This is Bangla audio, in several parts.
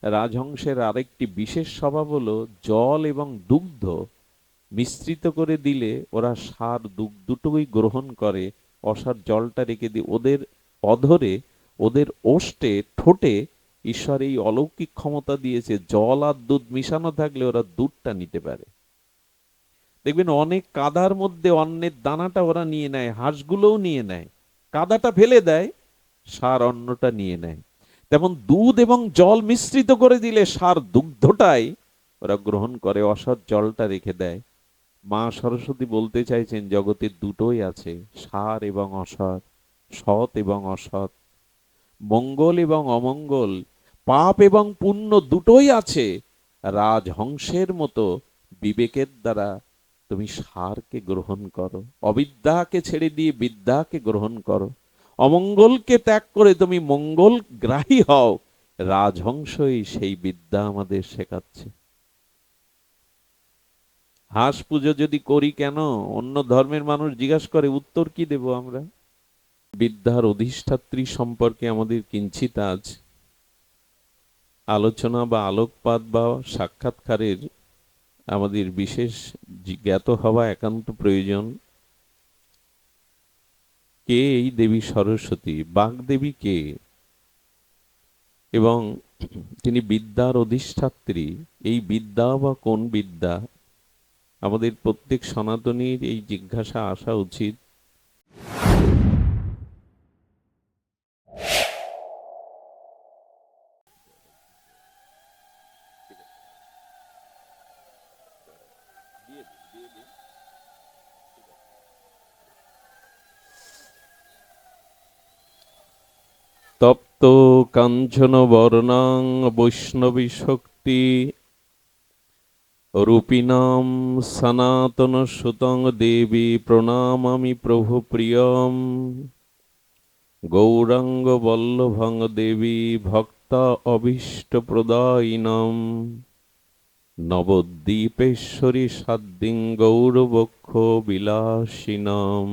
রাজহংসের আরেকটি বিশেষ স্বভাব হলো জল এবং দুগ্ধ মিশ্রিত করে দিলে ওরা সার দুটোই গ্রহণ করে। অসার জলটা রেখে দিয়ে ওদের অধরে, ওদের ওষ্ঠে, ঠোঁটে ঈশ্বর এই অলৌকিক ক্ষমতা দিয়েছে, জল আর দুধ মিশানো থাকলে ওরা দুধটা নিতে পারে। দেখবেন অনেক কাদার মধ্যে অন্নের দানাটা ওরা নিয়ে নেয়, হাঁসগুলোও নিয়ে নেয়, কাদাটা ফেলে দেয়, সার অন্নটা নিয়ে নেয়। তেমন দুধ এবং জল মিশ্রিত করে দিলে সার দুগ্ধটাই ওরা গ্রহণ করে, অসৎ জলটা রেখে দেয়। মা সরস্বতী বলতে চাইছেন জগতে দুটোই আছে, সার এবং অসৎ, সৎ এবং অসৎ, মঙ্গল এবং অমঙ্গল, পাপ এবং পুণ্য দুটোই আছে। রাজহংসের মতো বিবেকের দ্বারা তুমি সারকে গ্রহণ করো, অবিদ্যাকে ছেড়ে দিয়ে বিদ্যাকে গ্রহণ করো, অমঙ্গলকে ত্যাগ করে তুমি মঙ্গল গ্রাহী হও। রাজহংসই সেই বিদ্যা আমাদের শেখাচ্ছে। হাঁস পুজো যদি করি কেন, অন্য ধর্মের মানুষ জিজ্ঞাসা করে, উত্তর কি দেব আমরা? বিদ্যার অধিষ্ঠাত্রী সম্পর্কে আমাদের কিঞ্চিত আজ আলোচনা বা আলোকপাত বা সাক্ষাৎকারের আমাদের বিশেষ জ্ঞাত হওয়া একান্ত প্রয়োজন। কে এই দেবী সরস্বতী? বাগদেবী কে? এবং তিনি বিদ্যার অধিষ্ঠাত্রী। এই বিদ্যা বা কোন বিদ্যা? আমাদের প্রত্যেক সনাতনীর এই জিজ্ঞাসা আসা উচিত। তপ্ত কাঞ্চন বর্ণাং বৈষ্ণবী শক্তি রূপিণাম সনাতন সুতং দেবী প্রণামামি প্রভু প্রিয়ম গৌরাঙ্গ বল্লভং দেবী ভক্তা অভীষ্ট প্রদায়িনম নবদ্বীপেশ্বরী সাদ্দিং গৌরবক্ষ বিলাসিনম।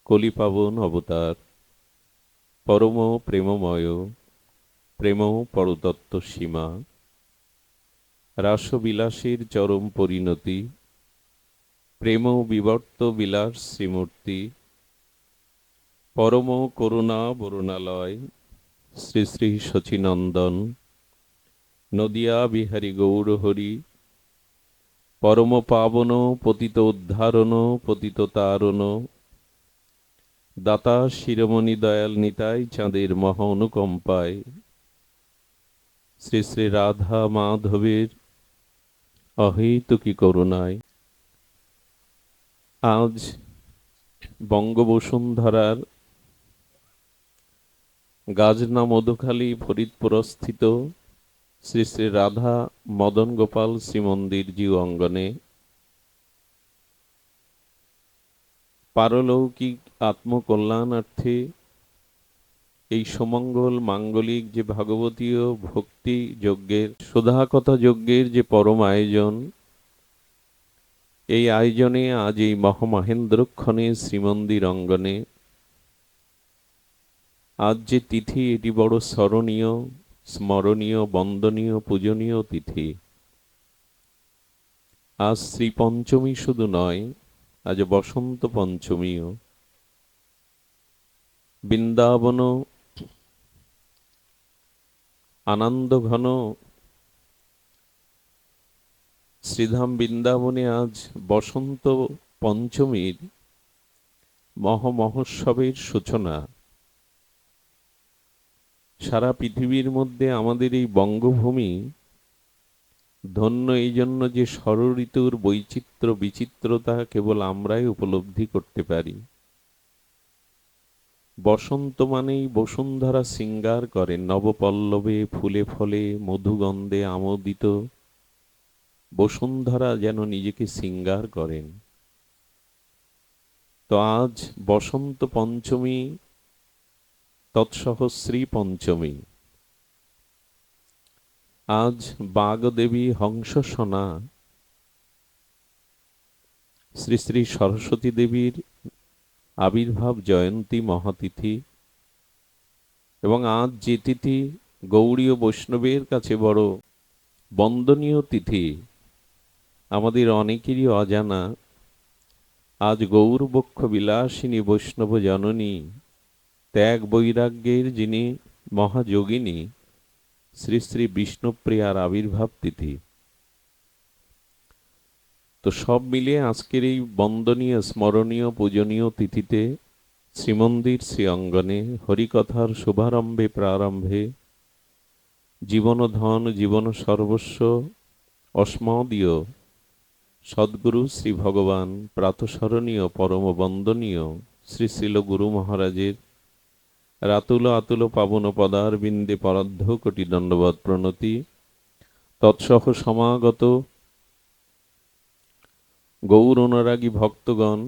কলিপাবন অবতার, পরম প্রেমময়, প্রেম পরতত্ত্ব সীমা, রাসবিলাসীর চরম পরিণতি, প্রেম বিবর্ত বিলাস শ্রীমূর্তি, পরম করুণা বরুণালয় শ্রী শ্রী শচীনন্দন নদিয়া বিহারী গৌরহরি, পরম পাবন পতিত উদ্ধারণ পতিত তারণ, দাতা শিরোমণি দয়াল নিতাই চাঁদের মহা অনুকম্পায় শ্রী শ্রী রাধা মাধবের অহেতুকী করুণায় আজ বঙ্গবসুন্ধরার গাজনা মধুখালী ফরিদপুরস্থিত শ্রী শ্রী রাধা মদন গোপাল শ্রীমন্দির জিউ অঙ্গনে পারলৌকিক আত্মকল্যাণার্থে এই সুমঙ্গল মাঙ্গলিক যে ভাগবতীয় ভক্তি যজ্ঞের, সুধাকথা যজ্ঞের যে পরম আয়োজন, এই আয়োজনে আজ এই মহামহেন্দ্রক্ষণে শ্রীমন্দির অঙ্গনে আজ যে তিথি, এটি বড় স্মরণীয়, স্মরণীয়, বন্দনীয়, পূজনীয় তিথি। আজ শ্রী পঞ্চমী শুধু নয়, আজ বসন্ত পঞ্চমীও। বৃন্দাবন আনন্দ ঘন শ্রীধাম বৃন্দাবনে আজ বসন্ত পঞ্চমীর মহোৎসবের সূচনা। সারা পৃথিবীর মধ্যে আমাদের এই বঙ্গভূমি ধন্য এই জন্য যে ষড়ঋতুর বৈচিত্র্য বিচিত্রতা কেবল আমরাই উপলব্ধি করতে পারি। বসন্ত মানেই বসুন্ধরা শৃঙ্গার করেন, নবপল্লবে ফুলে ফলে মধুগন্ধে আমোদিত বসুন্ধরা যেন নিজেকে শৃঙ্গার করেন। তো আজ বসন্ত পঞ্চমী, তৎসহ শ্রী পঞ্চমী। আজ বাগদেবী হংসসনা শ্রী শ্রী সরস্বতী দেবীর আবির্ভাব জয়ন্তী মহাতিথি। এবং আজ যে তিথি গৌড়ীয় বৈষ্ণবের কাছে বড় বন্দনীয় তিথি, আমাদের অনেকেরই অজানা। আজ গৌরবক্ষ বিলাসিনী বৈষ্ণব জননী, ত্যাগ বৈরাগ্যের যিনি মহাযোগিনী, শ্রী শ্রী বিষ্ণুপ্রিয়ার আবির্ভাব তিথি। তো সব মিলিয়ে আজকের এই বন্দনীয়, স্মরণীয়, পূজনীয় তিথিতে শ্রীমন্দির শ্রী অঙ্গনে হরিকথার শুভারম্ভে প্রারম্ভে জীবন ধন জীবন সর্বস্ব অস্মদীয় সদ্গুরু শ্রী ভগবান প্রাতঃস্মরণীয় পরম বন্দনীয় শ্রী শ্রীল গুরু মহারাজের রাতুল আতুল পাবন পদার বিন্দে পরার্ধ কোটি দণ্ডবৎ প্রণতি। তৎসহ সমাগত গৌর অনুরাগী ভক্তগণ,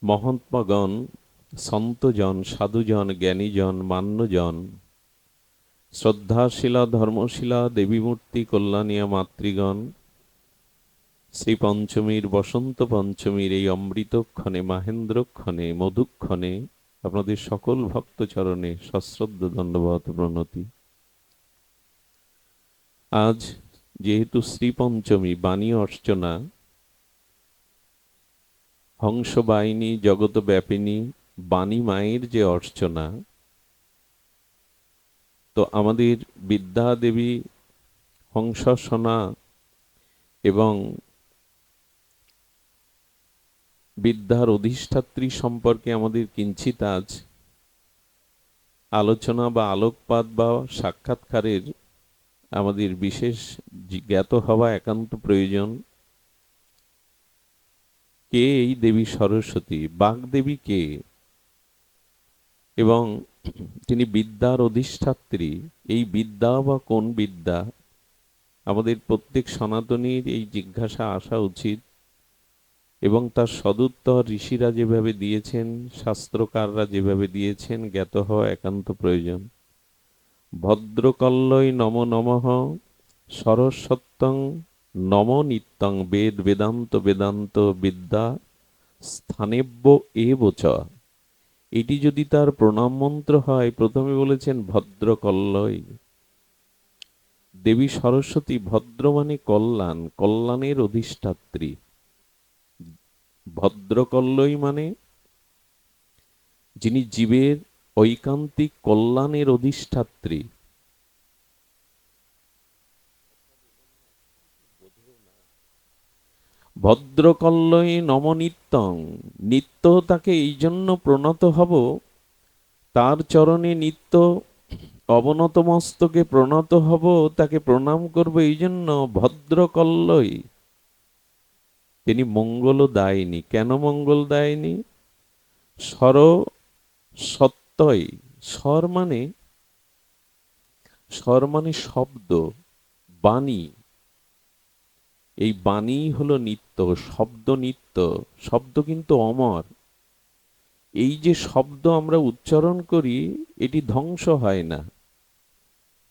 মহাত্মাগণ, সন্তজন, সাধুজন, জ্ঞানীজন, মান্যজন, শ্রদ্ধাশীলা ধর্মশীলা দেবীমূর্তি কল্যাণিয়া মাতৃগণ, শ্রী পঞ্চমীর বসন্ত পঞ্চমীর এই অমৃতক্ষণে, মাহেন্দ্রক্ষণে, মধুক্ষণে আপনাদের সকল ভক্ত চরণে সশ্রদ্ধ দণ্ডবৎ প্রণতি। আজ যেহেতু শ্রী পঞ্চমী, বাণী অর্চনা, হংসবাহিনী জগত ব্যাপিনী বাণী মায়ের যে অর্চনা, তো আমাদের বিদ্যা দেবী হংসাসনা এবং বিদ্যার অধিষ্ঠাত্রী সম্পর্কে আমাদের কিঞ্চিত আজ আলোচনা বা আলোকপাত বা সাক্ষাৎকারের আমাদের বিশেষ জ্ঞাত হওয়া একান্ত প্রয়োজন। কে এই দেবী সরস্বতী? বাগদেবী কে? এবং তিনি বিদ্যার অধিষ্ঠাত্রী। এই বিদ্যা বা কোন বিদ্যা? আমাদের প্রত্যেক সনাতনীর এই জিজ্ঞাসা আসা উচিত এবং তার সদুত্তর ঋষিরা যেভাবে দিয়েছেন, শাস্ত্রকাররা যেভাবে দিয়েছেন, জ্ঞাত হওয়া একান্ত প্রয়োজন। ভদ্রকল্লৈ নম নমঃ সরস্বত্যং নম নিত্যং বেদ বেদান্ত বেদান্ত বিদ্যা স্থানেব্য এব চ। এটি যদি তার প্রণাম মন্ত্র হয়, প্রথমে বলেছেন ভদ্রকল্লৈ। দেবী সরস্বতী, ভদ্র মানে কল্যাণ, কল্যাণের অধিষ্ঠাত্রী। ভদ্রকল্লৈ মানে যিনি জীবের ঐকান্তিক কল্যাণের অধিষ্ঠাত্রী। ভদ্রকল্লৈ নমনিত্যং, নিত্য তাকে এই জন্য প্রণত হব, তার চরণে নিত্য অবনত মস্তকে প্রণত হব, তাকে প্রণাম করব এই জন্য ভদ্রকল্লৈ। তিনি মঙ্গল দায়িনী। কেন মঙ্গল দায়িনী? স্বর সত্যই। স্বর মানে শব্দ, বাণী। এই বাণী হলো নিত্য, শব্দ নিত্য। শব্দ কিন্তু অমর। এই যে শব্দ আমরা উচ্চারণ করি, এটি ধ্বংস হয় না।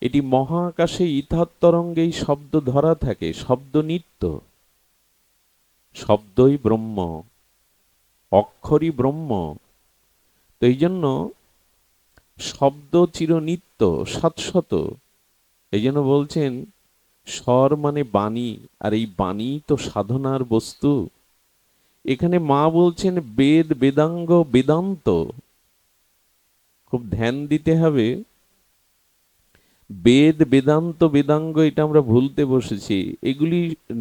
এটি মহাকাশে ইথার তরঙ্গে এই শব্দ ধরা থাকে। শব্দ নিত্য। শব্দই ব্রহ্ম, অক্ষরই ব্রহ্ম। তো এই জন্য শব্দ চিরনিত্য, শাশ্বত। এই জন্য বলছেন স্বর মানে বাণী, আর এই বাণী তো সাধনার বস্তু। এখানে মা বলছেন বেদ বেদাঙ্গ বেদান্ত। খুব ধ্যান দিতে হবে। বেদ বেদান্ত বেদাঙ্গ এটা আমরা ভুলতে বসেছি। এগুলি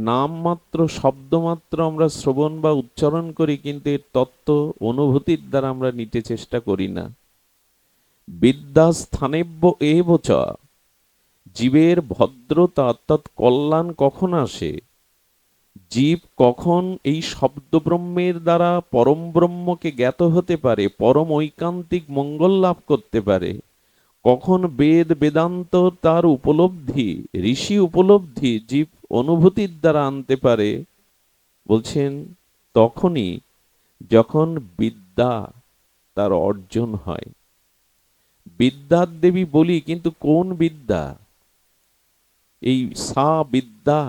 নাম মাত্র, শব্দ মাত্র আমরা শ্রবণ বা উচ্চারণ করি, কিন্তু এর তত্ত্ব অনুভূতির দ্বারা আমরা নিতে চেষ্টা করি না। বিদ্যা স্থানেব্য এব চ। জীবের ভদ্রতা অর্থাৎ কল্যাণ কখন আসে? জীব কখন এই শব্দ ব্রহ্মের দ্বারা পরম ব্রহ্মকে জ্ঞাত হতে পারে, পরম ঐকান্তিক মঙ্গল লাভ করতে পারে? কখন বেদ বেদান্ত তার উপলব্ধি, ঋষি উপলব্ধি জীব অনুভূতির দ্বারা আনতে পারে? বলছেন তখনই যখন বিদ্যা তার অর্জন হয়। বিদ্যার দেবী বলি, কিন্তু কোন বিদ্যা? এই সা বিদ্যা,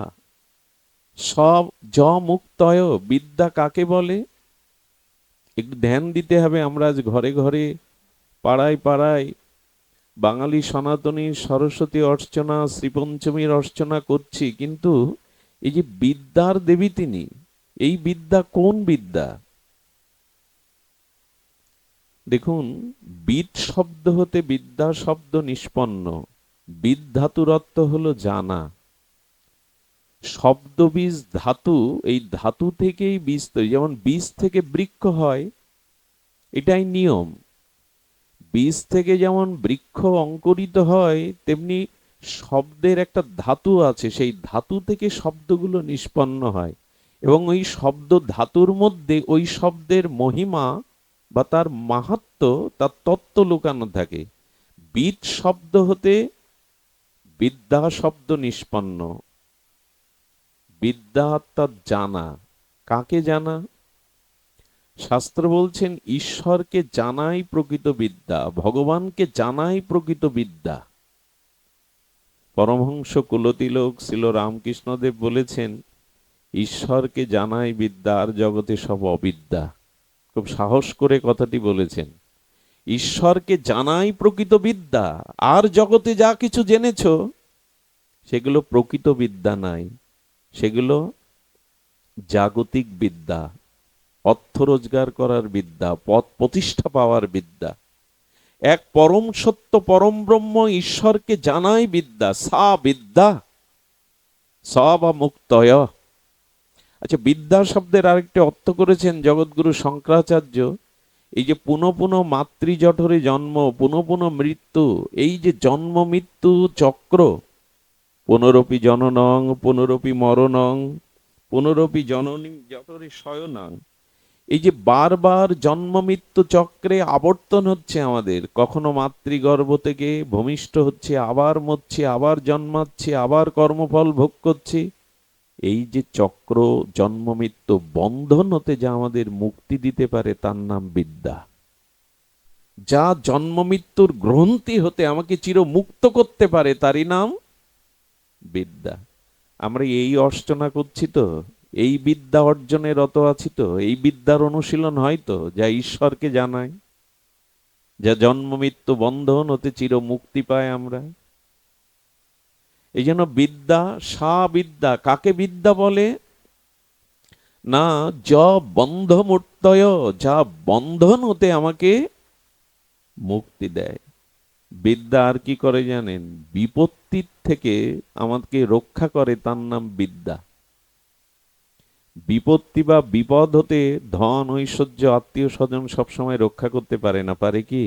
সব জ মুক্তয়। বিদ্যা কাকে বলে? একটু ধ্যান দিতে হবে। আমরা আজ ঘরে ঘরে, পাড়ায় পাড়ায় বাঙালি সনাতনী সরস্বতী অর্চনা, শ্রীপঞ্চমীর অর্চনা করছি, কিন্তু এই যে বিদ্যার দেবী তিনি, এই বিদ্যা কোন বিদ্যা? দেখুন, বিদ শব্দ হতে বিদ্যা শব্দ নিষ্পন্ন। বিদ ধাতুর অর্থ হলো জানা। শব্দ বীজ ধাতু, এই ধাতু থেকেই বীজ তৈরি। যেমন বীজ থেকে বৃক্ষ হয়, এটাই নিয়ম। বীজ থেকে যেমন বৃক্ষ অঙ্কুরিত হয়, তেমনি শব্দের একটা ধাতু আছে, সেই ধাতু থেকে শব্দগুলো নিষ্পন্ন হয়। এবং ওই শব্দ ধাতুর মধ্যে ওই শব্দের মহিমা বা তার মাহাত্ম্য, তার তত্ত্ব লুকানো থাকে। বিদ শব্দ হতে বিদ্যা শব্দ নিষ্পন্ন। বিদ্যা অর্থাৎ জানা। কাকে জানা? শাস্ত্র বলছেন ঈশ্বরকে জানাই প্রকৃত বিদ্যা, ভগবানকে জানাই প্রকৃত বিদ্যা। পরমহংস কুলতিলক শ্রীল রামকৃষ্ণদেব বলেছেন, ঈশ্বরকে জানাই বিদ্যা, আর জগতে সব অবিদ্যা। খুব সাহস করে কথাটি বলেছেন। ঈশ্বরকে জানাই প্রকৃত বিদ্যা, আর জগতে যা কিছু জেনেছ সেগুলো প্রকৃত বিদ্যা নাই, সেগুলো জাগতিক বিদ্যা, অর্থ রোজগার করার বিদ্যা, পদ প্রতিষ্ঠা পাওয়ার বিদ্যা। এক পরম সত্য পরম ব্রহ্ম ঈশ্বরকে জানাই বিদ্যা, সা বিদ্যা, স বা মুক্তয়। আচ্ছা, বিদ্যা শব্দের আরেকটি অর্থ করেছেন জগৎগুরু শঙ্করাচার্য। এই যে পুনঃ পুনঃ মাতৃজঠরে জন্ম, পুনঃ পুনঃ মৃত্যু, এই যে জন্ম মৃত্যু চক্র, পুনরপি জননং পুনরপি মরণং পুনরপি জননী জঠরে শয়নং, এই যে বারবার জন্ম মৃত্যু চক্রে আবর্তন হচ্ছে আমাদের, কখনো মাতৃগর্ভ থেকে ভূমিষ্ঠ হচ্ছে, আবার মরছে, আবার জন্মাচ্ছে, আবার কর্মফল ভোগ করছে, এই যে চক্র জন্ম মৃত্যু বন্ধন হতে যা আমাদের মুক্তি দিতে পারে তার নাম বিদ্যা। যা জন্ম মৃত্যুর গ্রন্থি হতে আমাকে চির মুক্ত করতে পারে তারই নাম বিদ্যা। আমরা এই অর্চনা করছি তো, এই বিদ্যা অর্জনে রত আছি তো, এই বিদ্যার অনুশীলন হয় তো, যা ঈশ্বরকে জানায়, যা জন্ম মৃত্যু বন্ধন হতে চির মুক্তি পায় আমরা। এই জন্য বিদ্যা, সা বিদ্যা। কাকে বিদ্যা বলে? না, য বন্ধ মুক্তয়, যা বন্ধন হতে আমাকে মুক্তি দেয়। বিদ্যা আর কি করে জানেন? বিপত্তির থেকে আমাকে রক্ষা করে, তার নাম বিদ্যা। বিপত্তি বা বিপদ হতে ধন ঐশ্বর্য আত্মীয় স্বজন সবসময় রক্ষা করতে পারে না, পারে কি?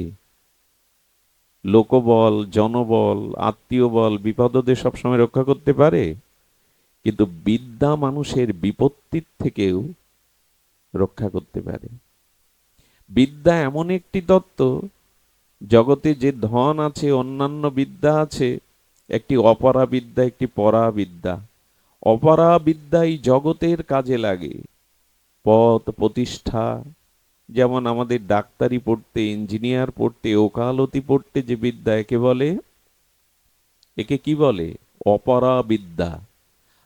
লোকবল, জনবল, আত্মীয় বল বিপদ হতে সবসময় রক্ষা করতে পারে, কিন্তু বিদ্যা মানুষের বিপত্তির থেকেও রক্ষা করতে পারে। বিদ্যা এমন একটি তত্ত্ব, জগতে যে ধন আছে, অন্যান্য বিদ্যা আছে, একটি অপরা বিদ্যা, একটি পরা বিদ্যা। অপরা বিদ্যা এই জগতের কাজে লাগে, পদ প্রতিষ্ঠা। যেমন আমাদের ডাক্তারি পড়তে, ইঞ্জিনিয়ার পড়তে, ওকালতি পড়তে যে বিদ্যা, একে বলে, একে কি বলে? অপরা বিদ্যা।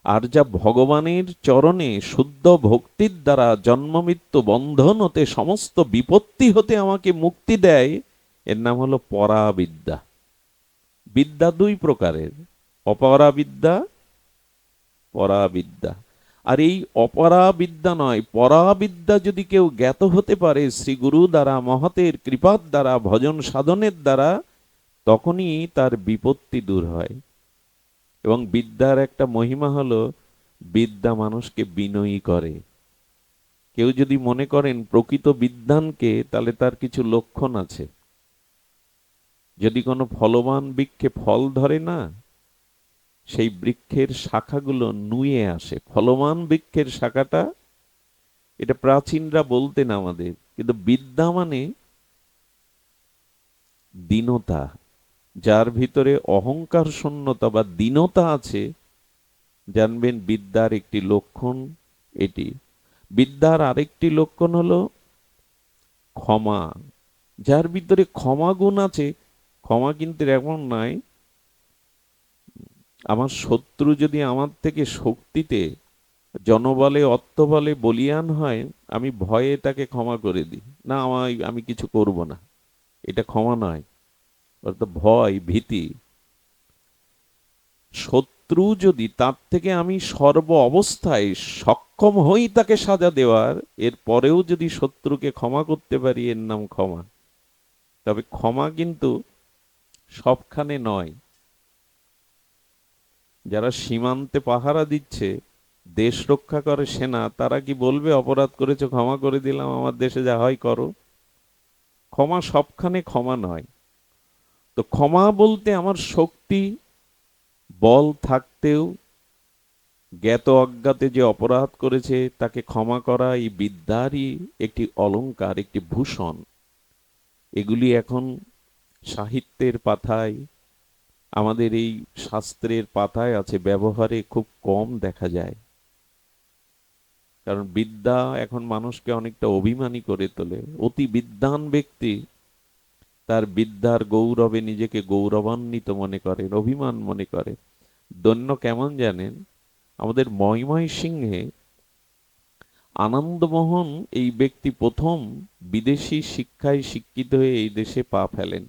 আর যা ভগবানের চরণে শুদ্ধ ভক্তির দ্বারা জন্ম মৃত্যু বন্ধন হতে সমস্ত বিপত্তি হতে আমাকে মুক্তি দেয়, এর নাম হলো পরা বিদ্যা। বিদ্যা দুই প্রকারের, অপরা বিদ্যা, পরা বিদ্যা। আর এই অপরা বিদ্যা নয়, পরা বিদ্যা যদি কেউ জ্ঞাত হতে পারে শ্রী গুরু দ্বারা, মহতের কৃপার দ্বারা, ভজন সাধনের দ্বারা, তখনই তার বিপত্তি দূর হয়। এবং বিদ্যার একটা মহিমা হলো, বিদ্যা মানুষকে বিনয়ী করে। কেউ যদি মনে করেন প্রকৃত বিদ্বানকে, তাহলে তার কিছু লক্ষণ আছে। যদি কোনো ফলবান বৃক্ষে ফল ধরে না, সেই বৃক্ষের শাখাগুলো নুয়ে আসে। ফলবান বৃক্ষের শাখাটা, এটা প্রাচীনরা বলতেন আমাদের। কিন্তু বিদ্যা মানে দীনতা। যার ভিতরে অহংকার শূন্যতা বা দীনতা আছে, জানবেন বিদ্যার একটি লক্ষণ এটি। বিদ্যার আরেকটি লক্ষণ হলো ক্ষমা। যার ভিতরে ক্ষমা গুণ আছে, ক্ষমা কিন্তু এমন নয় আমার শত্রু যদি আমার থেকে শক্তিতে, জনবলে, অর্থবলে বলীয়ান হয়, আমি ভয়ে তাকে ক্ষমা করে দিই, না আমি কিছু করব না, এটা ক্ষমা নয়। অর্থাৎ ভয়, ভীতি। শত্রু যদি, তার থেকে আমি সর্ব অবস্থায় সক্ষম হই তাকে সাজা দেওয়ার, এর পরেও যদি শত্রুকে ক্ষমা করতে পারি, এর নাম ক্ষমা। তবে ক্ষমা কিন্তু সবখানে নয়। যারা সীমান্তে পাহারা দিচ্ছে, দেশ রক্ষা করে সেনা, তারা কি বলবে অপরাধ করেছো ক্ষমা করে দিলাম, আমার দেশে যা হয় করো? ক্ষমা সবখানে ক্ষমা নয়। তো ক্ষমা বলতে আমার শক্তি, বল থাকতেও জ্ঞাত অজ্ঞাতে যে অপরাধ করেছে তাকে ক্ষমা করা এই বিদ্যারই একটি অলংকার, একটি ভূষণ। এগুলি এখন সাহিত্যের পাতায়, আমাদের এই শাস্ত্রের পাতায় আছে, ব্যবহারে খুব কম দেখা যায়। কারণ বিদ্যা এখন মানুষকে অনেকটা অভিমানী করে তোলে। অতি বিদ্বান ব্যক্তি তার বিদ্যার গৌরবে নিজেকে গৌরবান্বিত মনে করেন, অভিমান মনে করে। দৈন্য কেমন জানেন? আমাদের ময়মনসিংহে আনন্দমোহন এই ব্যক্তি প্রথম বিদেশি শিক্ষায় শিক্ষিত হয়ে এই দেশে পা ফেলেন।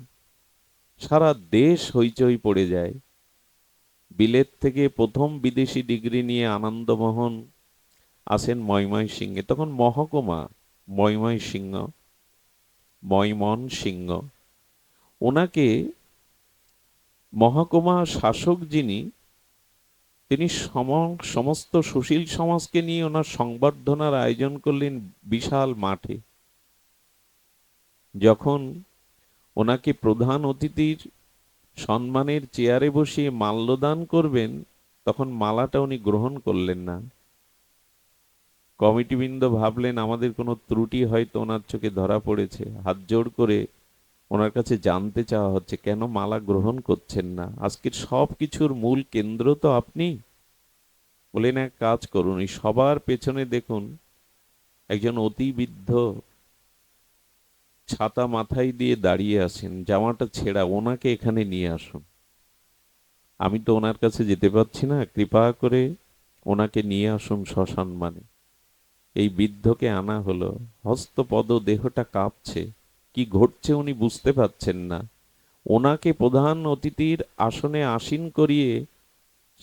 সারা দেশ হইচই পড়ে যায়। বিলেত থেকে প্রথম বিদেশি ডিগ্রি নিয়ে আনন্দমোহন আসেন ময়মনসিংহে। তখন মহকুমা ময়মনসিংহ, ময়মনসিংহ। ওনাকে মহকুমা শাসক যিনি, তিনি সমস্ত সুশীল সমাজকে নিয়ে ওনার সংবর্ধনার আয়োজন করলেন বিশাল মাঠে। যখন ওনাকে প্রধান অতিথির সম্মানের চেয়ারে বসিয়ে মাল্যদান করবেন, তখন মালাটা উনি গ্রহণ করলেন না। কমিটিবৃন্দ ভাবলেন আমাদের কোনো ত্রুটি হয়তো ওনার চোখে ধরা পড়েছে। হাত জোড় করে ওনার কাছে জানতে চাওয়া হচ্ছে কেন মালা গ্রহণ করছেন না, আজকের সব কিছুর মূল কেন্দ্র তো আপনি। বলেন এক কাজ করুন, এই সবার পেছনে দেখুন একজন অতি বৃদ্ধ ছাতা মাথায় দিয়ে দাঁড়িয়ে আছেন, জামাটা ছেঁড়া, ওনাকে এখানে নিয়ে আসুন। আমি তো ওনার কাছে যেতে পারছি না, কৃপা করে ওনাকে নিয়ে আসুন সসম্মানে। এই বৃদ্ধকে আনা হলো। হস্তপদ দেহটা কাঁপছে, কি ঘটছে উনি বুঝতে পারছেন না। ওনাকে প্রধান অতিথির আসনে আসীন করিয়ে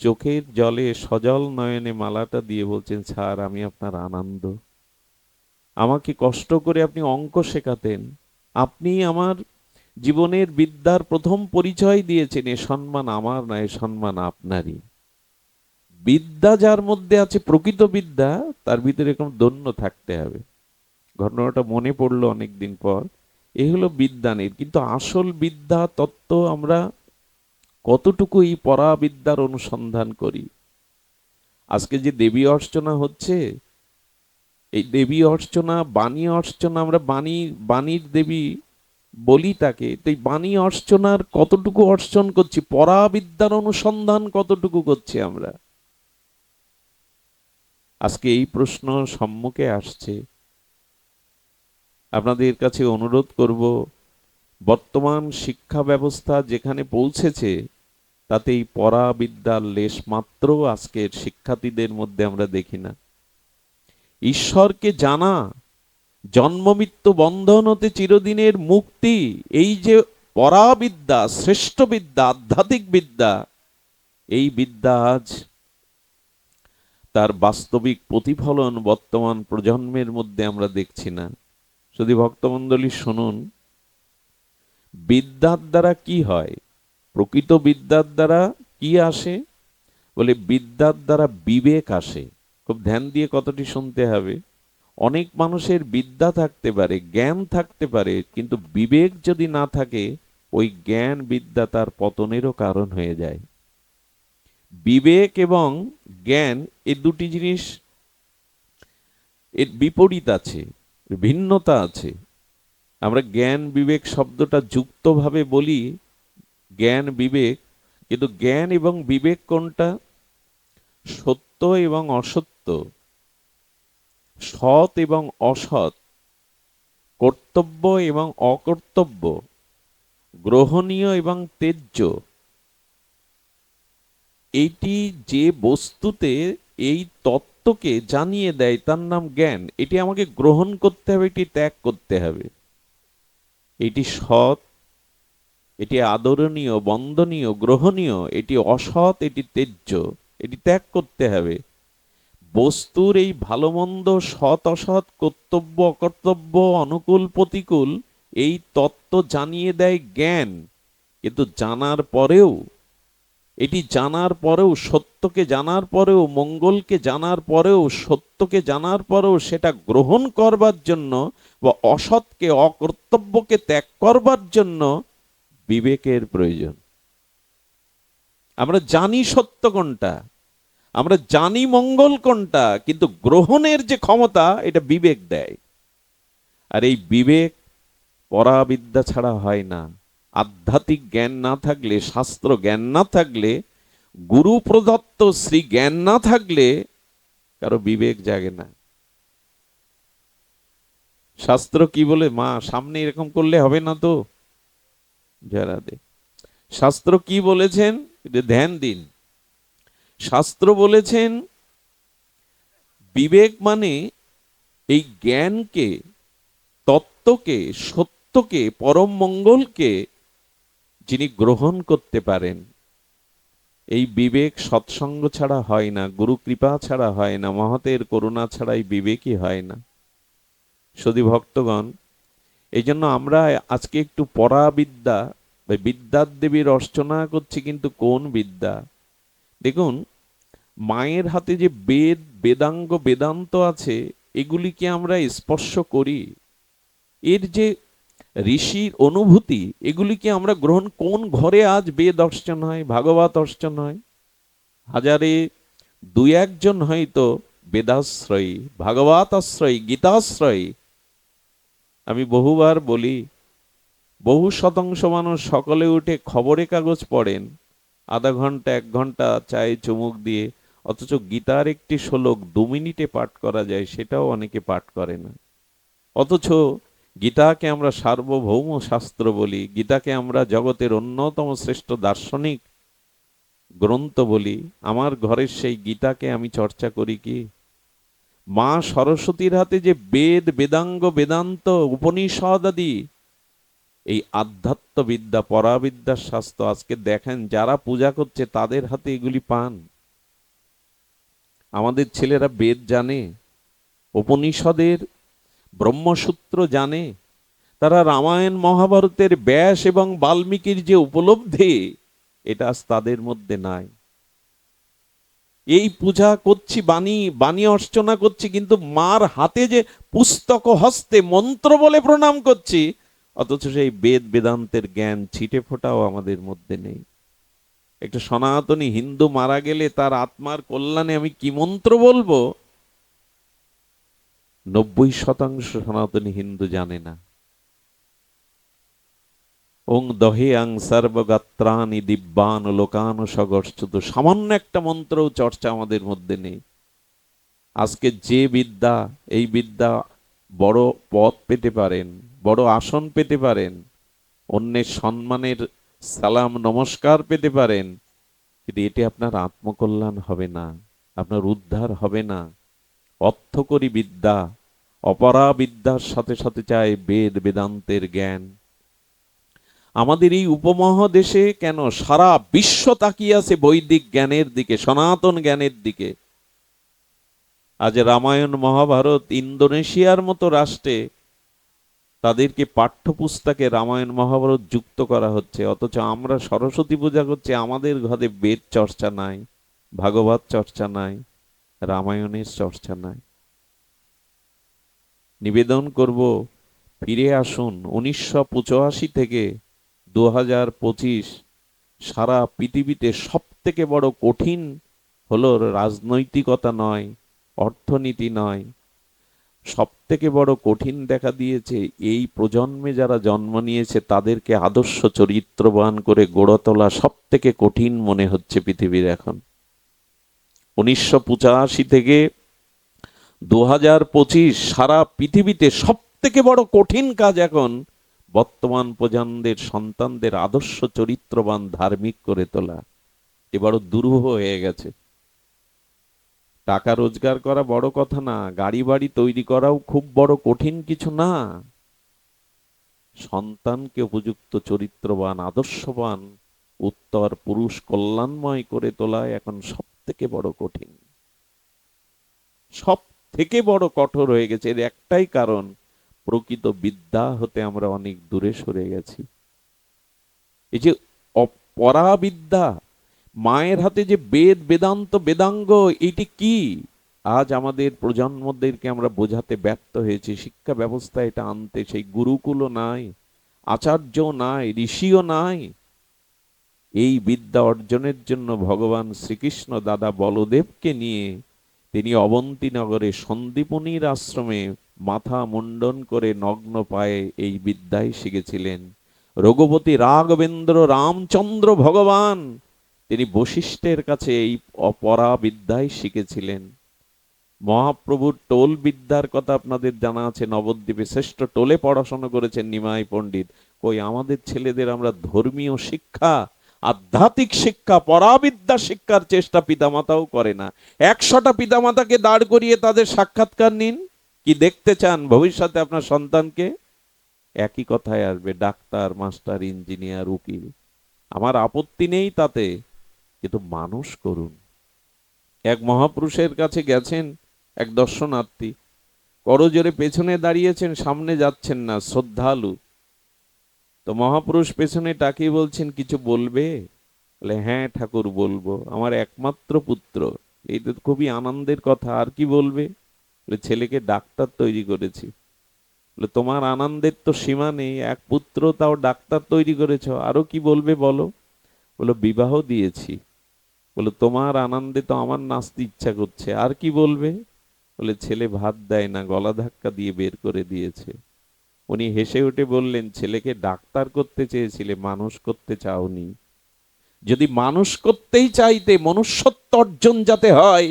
চোখের জলে সজল নয়নে মালাটা দিয়ে বলছেন, স্যার আমি আপনার আনন্দ, আমাকে কষ্ট করে আপনি অঙ্ক শেখাতেন, আপনি আমার জীবনের বিদ্যার প্রথম পরিচয় দিয়েছেন, এ সম্মান আমার না, এ সম্মান আপনারই। বিদ্যা যার মধ্যে আছে, প্রকৃত বিদ্যা, তার ভিতরে এরকম দন্য থাকতে হবে। ঘটনাটা মনে পড়লো অনেকদিন পর। এই হলো বিদ্যানের। কিন্তু আসল বিদ্যা তত্ত্ব আমরা কতটুকু এই পরাবিদ্যার অনুসন্ধান করি? আজকে যে দেবী অর্চনা হচ্ছে, এই দেবী অর্চনা, বাণী অর্চনা, আমরা বাণীর দেবী বলি তাকে, তো এই বাণী অর্চনার কতটুকু অর্চন করছি, পরাবিদ্যার অনুসন্ধান কতটুকু করছি আমরা? আজকে এই প্রশ্ন সম্মুখে আসছে। আপনাদের কাছে অনুরোধ করব, বর্তমান শিক্ষা ব্যবস্থা যেখানে পৌঁছেছে, তাতে এই পরাবিদ্যার লেশ মাত্র আজকের শিক্ষার্থীদের মধ্যে আমরা দেখি না। ঈশ্বরকে জানা, জন্ম মৃত্যু বন্ধন হতে চিরদিনের মুক্তি, এই যে পরাবিদ্যা, শ্রেষ্ঠ বিদ্যা, আধ্যাত্মিক বিদ্যা, এই বিদ্যা আজ তার বাস্তবিক প্রতিফলন বর্তমান প্রজন্মের মধ্যে আমরা দেখছি না। যদি ভক্তমণ্ডলী শুনুন, বিদ্যার দ্বারা কি হয়? প্রকৃত বিদ্যার দ্বারা কি আসে? বলে বিদ্যার দ্বারা বিবেক আসে। খুব ধ্যান দিয়ে কথাটি শুনতে হবে। অনেক মানুষের বিদ্যা থাকতে পারে, জ্ঞান থাকতে পারে, কিন্তু বিবেক যদি না থাকে, ওই জ্ঞান বিদ্যা তার পতনেরও কারণ হয়ে যায়। বিবেক এবং জ্ঞান, এই দুটি জিনিস, এর বিপরীত আছে, ভিন্নতা আছে। আমরা জ্ঞান বিবেক শব্দটা যুক্তভাবে বলি, জ্ঞান বিবেক, কিন্তু জ্ঞান এবং বিবেক কোনটা? সত্য এবং অসত্য, সৎ এবং অসৎ, কর্তব্য এবং অকর্তব্য, গ্রহণীয় এবং ত্যায্য, এইটি যে বস্তুতে এই তত্ত্বকে জানিয়ে দেয় তার নাম জ্ঞান। এটি আমাকে গ্রহণ করতে হবে, এটি ত্যাগ করতে হবে। এটি সৎ, এটি আদরণীয়, বন্দনীয়, গ্রহণীয়, এটি অসৎ, এটি ত্যায্য, এটি ত্যাগ করতে হবে। বস্তুর এই ভালো মন্দ, সৎ অসৎ, কর্তব্য অকর্তব্য, অনুকূল প্রতিকূল, এই তত্ত্ব জানিয়ে দেয় জ্ঞান। কিন্তু জানার পরেও, এটি জানার পরেও, সত্যকে জানার পরেও, মঙ্গলকে জানার পরেও, সত্যকে জানার পরেও সেটা গ্রহণ করবার জন্য বা অসৎকে অকর্তব্যকে ত্যাগ করবার জন্য বিবেকের প্রয়োজন। আমরা জানি সত্য কোনটা, আমরা জানি মঙ্গল কোনটা, কিন্তু গ্রহণের যে ক্ষমতা এটা বিবেক দেয়। আর এই বিবেক পরাবিদ্যা ছাড়া হয় না। আধ্যাত্মিক জ্ঞান না থাকলে, শাস্ত্র জ্ঞান না থাকলে, গুরু প্রদত্ত শ্রী জ্ঞান না থাকলে কারো বিবেক জাগে না। শাস্ত্র কি বলে? মা সামনে এরকম করলে হবে না তো, যারা দে। শাস্ত্র কি বলেছেন এটা ধ্যান দিন। শাস্ত্র বলেছেন বিবেক মানে এই জ্ঞানকে, তত্ত্বকে, সত্যকে, পরম মঙ্গলকে যিনি গ্রহণ করতে পারেন। এই বিবেক সৎসঙ্গ ছাড়া হয় না, গুরু কৃপা ছাড়া হয় না, মহতের করুণা ছাড়া এই বিবেকই হয় না। সদী ভক্তগণ, এই জন্য আমরা আজকে একটু পরাবিদ্যা বা বিদ্যার দেবীর অর্চনা করছি। কিন্তু কোন বিদ্যা? দেখুন, মায়ের হাতে যে বেদ, বেদাঙ্গ, বেদান্ত আছে, এগুলিকে আমরা স্পর্শ করি। এর যে ঋষির অনুভূতি, এগুলিকে আমরা গ্রহণ। কোন ঘরে আজ বেদ অর্চন হয়, ভাগবত অর্চন হয়? হাজারে দুই একজন হয়তো বেদাশ্রয়ী, ভাগবত আশ্রয়ী, গীতাশ্রয়ী। আমি বহুবার বলি, বহু শতাংশ মানুষ সকালে উঠে খবরের কাগজ পড়েন, আধা ঘন্টা 1 ঘন্টা চায়ে চুমুক দিয়ে, অথচ গীতার একটি শ্লোক 2 মিনিটে পাঠ করা যায়, সেটাও অনেকে পাঠ করে না। অথচ গীতাকে আমরা সার্বভৌম শাস্ত্র বলি, গীতাকে আমরা জগতের অন্যতম শ্রেষ্ঠ দার্শনিক গ্রন্থ বলি। আমার ঘরের সেই গীতাকে আমি চর্চা করি কি? মা সরস্বতীর হাতে যে বেদ, বেদাঙ্গ, বেদান্ত, উপনিষদ আদি, এই আধ্যাত্ম বিদ্যা, পরাবিদ্যার শাস্ত্র, আজকে দেখেন যারা পূজা করছে তাদের হাতে এগুলি পান। আমাদের ছেলেরা বেদ জানে, উপনিষদের ব্রহ্মসূত্র জানে, তারা রামায়ণ মহাভারতের ব্যাস এবং বাল্মীকির যে উপলব্ধি, এটা আজ তাদের মধ্যে নাই। এই পূজা করছি, বাণী বাণী অর্চনা করছি, কিন্তু মার হাতে যে পুস্তক হস্তে মন্ত্র বলে প্রণাম করছি, অথচ সেই বেদ বেদান্তের জ্ঞান ছিটে ফোটাও আমাদের মধ্যে নেই। একটা সনাতনী হিন্দু মারা গেলে তার আত্মার কল্যাণে আমি কি মন্ত্র বলবো, 90% সনাতনী হিন্দু জানে না। ওং দহে আং সর্বগাত্রানি দিব্যান লোকান সগচ্ছুত, সামান্য একটা মন্ত্রও চর্চা আমাদের মধ্যে নেই। আজকে যে বিদ্যা, এই বিদ্যা বড় পদ পেতে পারেন, বড় আসন পেতে পারেন, অন্যের সম্মানের সালাম নমস্কার পেতে পারেন, কিন্তু এটি আপনার আত্মকল্যাণ হবে না, আপনার উদ্ধার হবে না। অর্থকরী বিদ্যা, অপরা বিদ্যার সাথে সাথে চাই বেদ বেদান্তের জ্ঞান। আমাদের এই উপমহাদেশে কেন সারা বিশ্ব তাকিয়ে আছে বৈদিক জ্ঞানের দিকে, সনাতন জ্ঞানের দিকে। আজ রামায়ণ মহাভারত ইন্দোনেশিয়ার মতো রাষ্ট্রে তাদেরকে পাঠ্যপুস্তকে রামায়ণ মহাভারত যুক্ত করা হচ্ছে, অথচ আমরা সরস্বতী পূজা করছি, আমাদের ঘরে বেদ চর্চা নাই, ভাগবত চর্চা নাই, রামায়ণের চর্চা নাই। নিবেদন করব, ফিরে আসুন 1985 থেকে 2025। সারা পৃথিবীতে সব থেকে বড় কঠিন হলো রাজনৈতিকতা নয়, অর্থনীতি নয়, সব থেকে বড় কঠিন দেখা দিয়েছে এই প্রজন্মে যারা জন্ম নিয়েছে তাদেরকে আদর্শ চরিত্রবান করে গড়ে তোলা সব থেকে কঠিন মনে হচ্ছে পৃথিবীর এখন। 1985 থেকে 2025 সারা পৃথিবীতে সব থেকে বড় কঠিন কাজ এখন বর্তমান প্রজন্মের সন্তানদের আদর্শ চরিত্রবান ধার্মিক করে তোলা। এ বড় দুরূহ হয়ে গেছে। টাকা রোজগার করা বড় কথা না, গাড়ি বাড়ি তৈরি করাও খুব বড় কঠিন কিছু না। সন্তানকে উপযুক্ত চরিত্রবান, আদর্শবান, উত্তর পুরুষ কল্যাণময় করে তোলা এখন সব থেকে বড় কঠিন, সব থেকে বড় কঠোর হয়ে গেছে। এর একটাই কারণ, প্রকৃত বিদ্যা হতে আমরা অনেক দূরে সরে গেছি। এই যে পরাবিদ্যা, মায়ের হাতে যে বেদ বেদান্ত বেদাঙ্গ, এটি কি আজ আমাদের প্রজন্মদেরকে আমরা বোঝাতে ব্যর্থ হয়েছি। শিক্ষা ব্যবস্থা এটা আনতে, সেই গুরুকুলও নাই, আচার্য নাই, ঋষিও নাই। এই বিদ্যা অর্জনের জন্য ভগবান শ্রীকৃষ্ণ দাদা বলদেবকে নিয়ে তিনি অবন্তীনগরে সন্দীপনীর আশ্রমে মাথা মুন্ডন করে নগ্ন পায়ে এই বিদ্যাই শিখেছিলেন। রঘুপতি রাঘবেন্দ্র রামচন্দ্র ভগবান তিনি বশিষ্ঠের কাছে এই অপরা বিদ্যাই শিখেছিলেন। মহাপ্রভুর টোল বিদ্যার কথা আপনাদের জানা আছে, নবদ্বীপে শ্রেষ্ঠ টোলে পড়াশোনা করেছেন নিমাই পণ্ডিত। কই আমাদের ছেলেদের আমরা ধর্মীয় শিক্ষা, আধ্যাত্মিক শিক্ষা, পরাবিদ্যা শিক্ষার চেষ্টা পিতামাতাও করে না। 100টা পিতামাতাকে দাঁড় করিয়ে তাদের সাক্ষাৎকার নিন, কি দেখতে চান ভবিষ্যতে আপনার সন্তানকে? একই কথায় আসবে, ডাক্তার, মাস্টার, ইঞ্জিনিয়ার, উকিল। আমার আপত্তি নেই তাতে, কিন্তু মানুষ করুন। এক মহাপুরুষের কাছে গেছেন এক দর্শনার্থী, করজোরে পেছনে দাঁড়িয়েছেন, সামনে যাচ্ছেন না, শ্রদ্ধালু। তো মহাপুরুষ পেছনে তাকিয়ে বলছেন, কিছু বলবে? বলে, হ্যাঁ ঠাকুর বলবো, আমার একমাত্র পুত্র। এই তো খুবই আনন্দের কথা, আর কি বলবে? বলে, ছেলেকে ডাক্তার তৈরি করেছি। বলে, তোমার আনন্দের তো সীমা নেই, এক পুত্র তাও ডাক্তার তৈরি করেছো, আরো কি বলবে বলো? বলো, বিবাহ দিয়েছি। বলে, তোমার আনন্দে তো আমার নাচতে ইচ্ছা করছে, আর কি বলবে? বলে, ছেলে ভাত দেয় না, গলা ধাক্কা দিয়ে বের করে দিয়েছে। উনি হেসে উঠে বললেন, ছেলেকে ডাক্তার করতে চেয়েছিলে, মানুষ করতে চাওনি। যদি মানুষ করতেই চাইতে, মনুষ্যত্ব অর্জন যাতে হয়,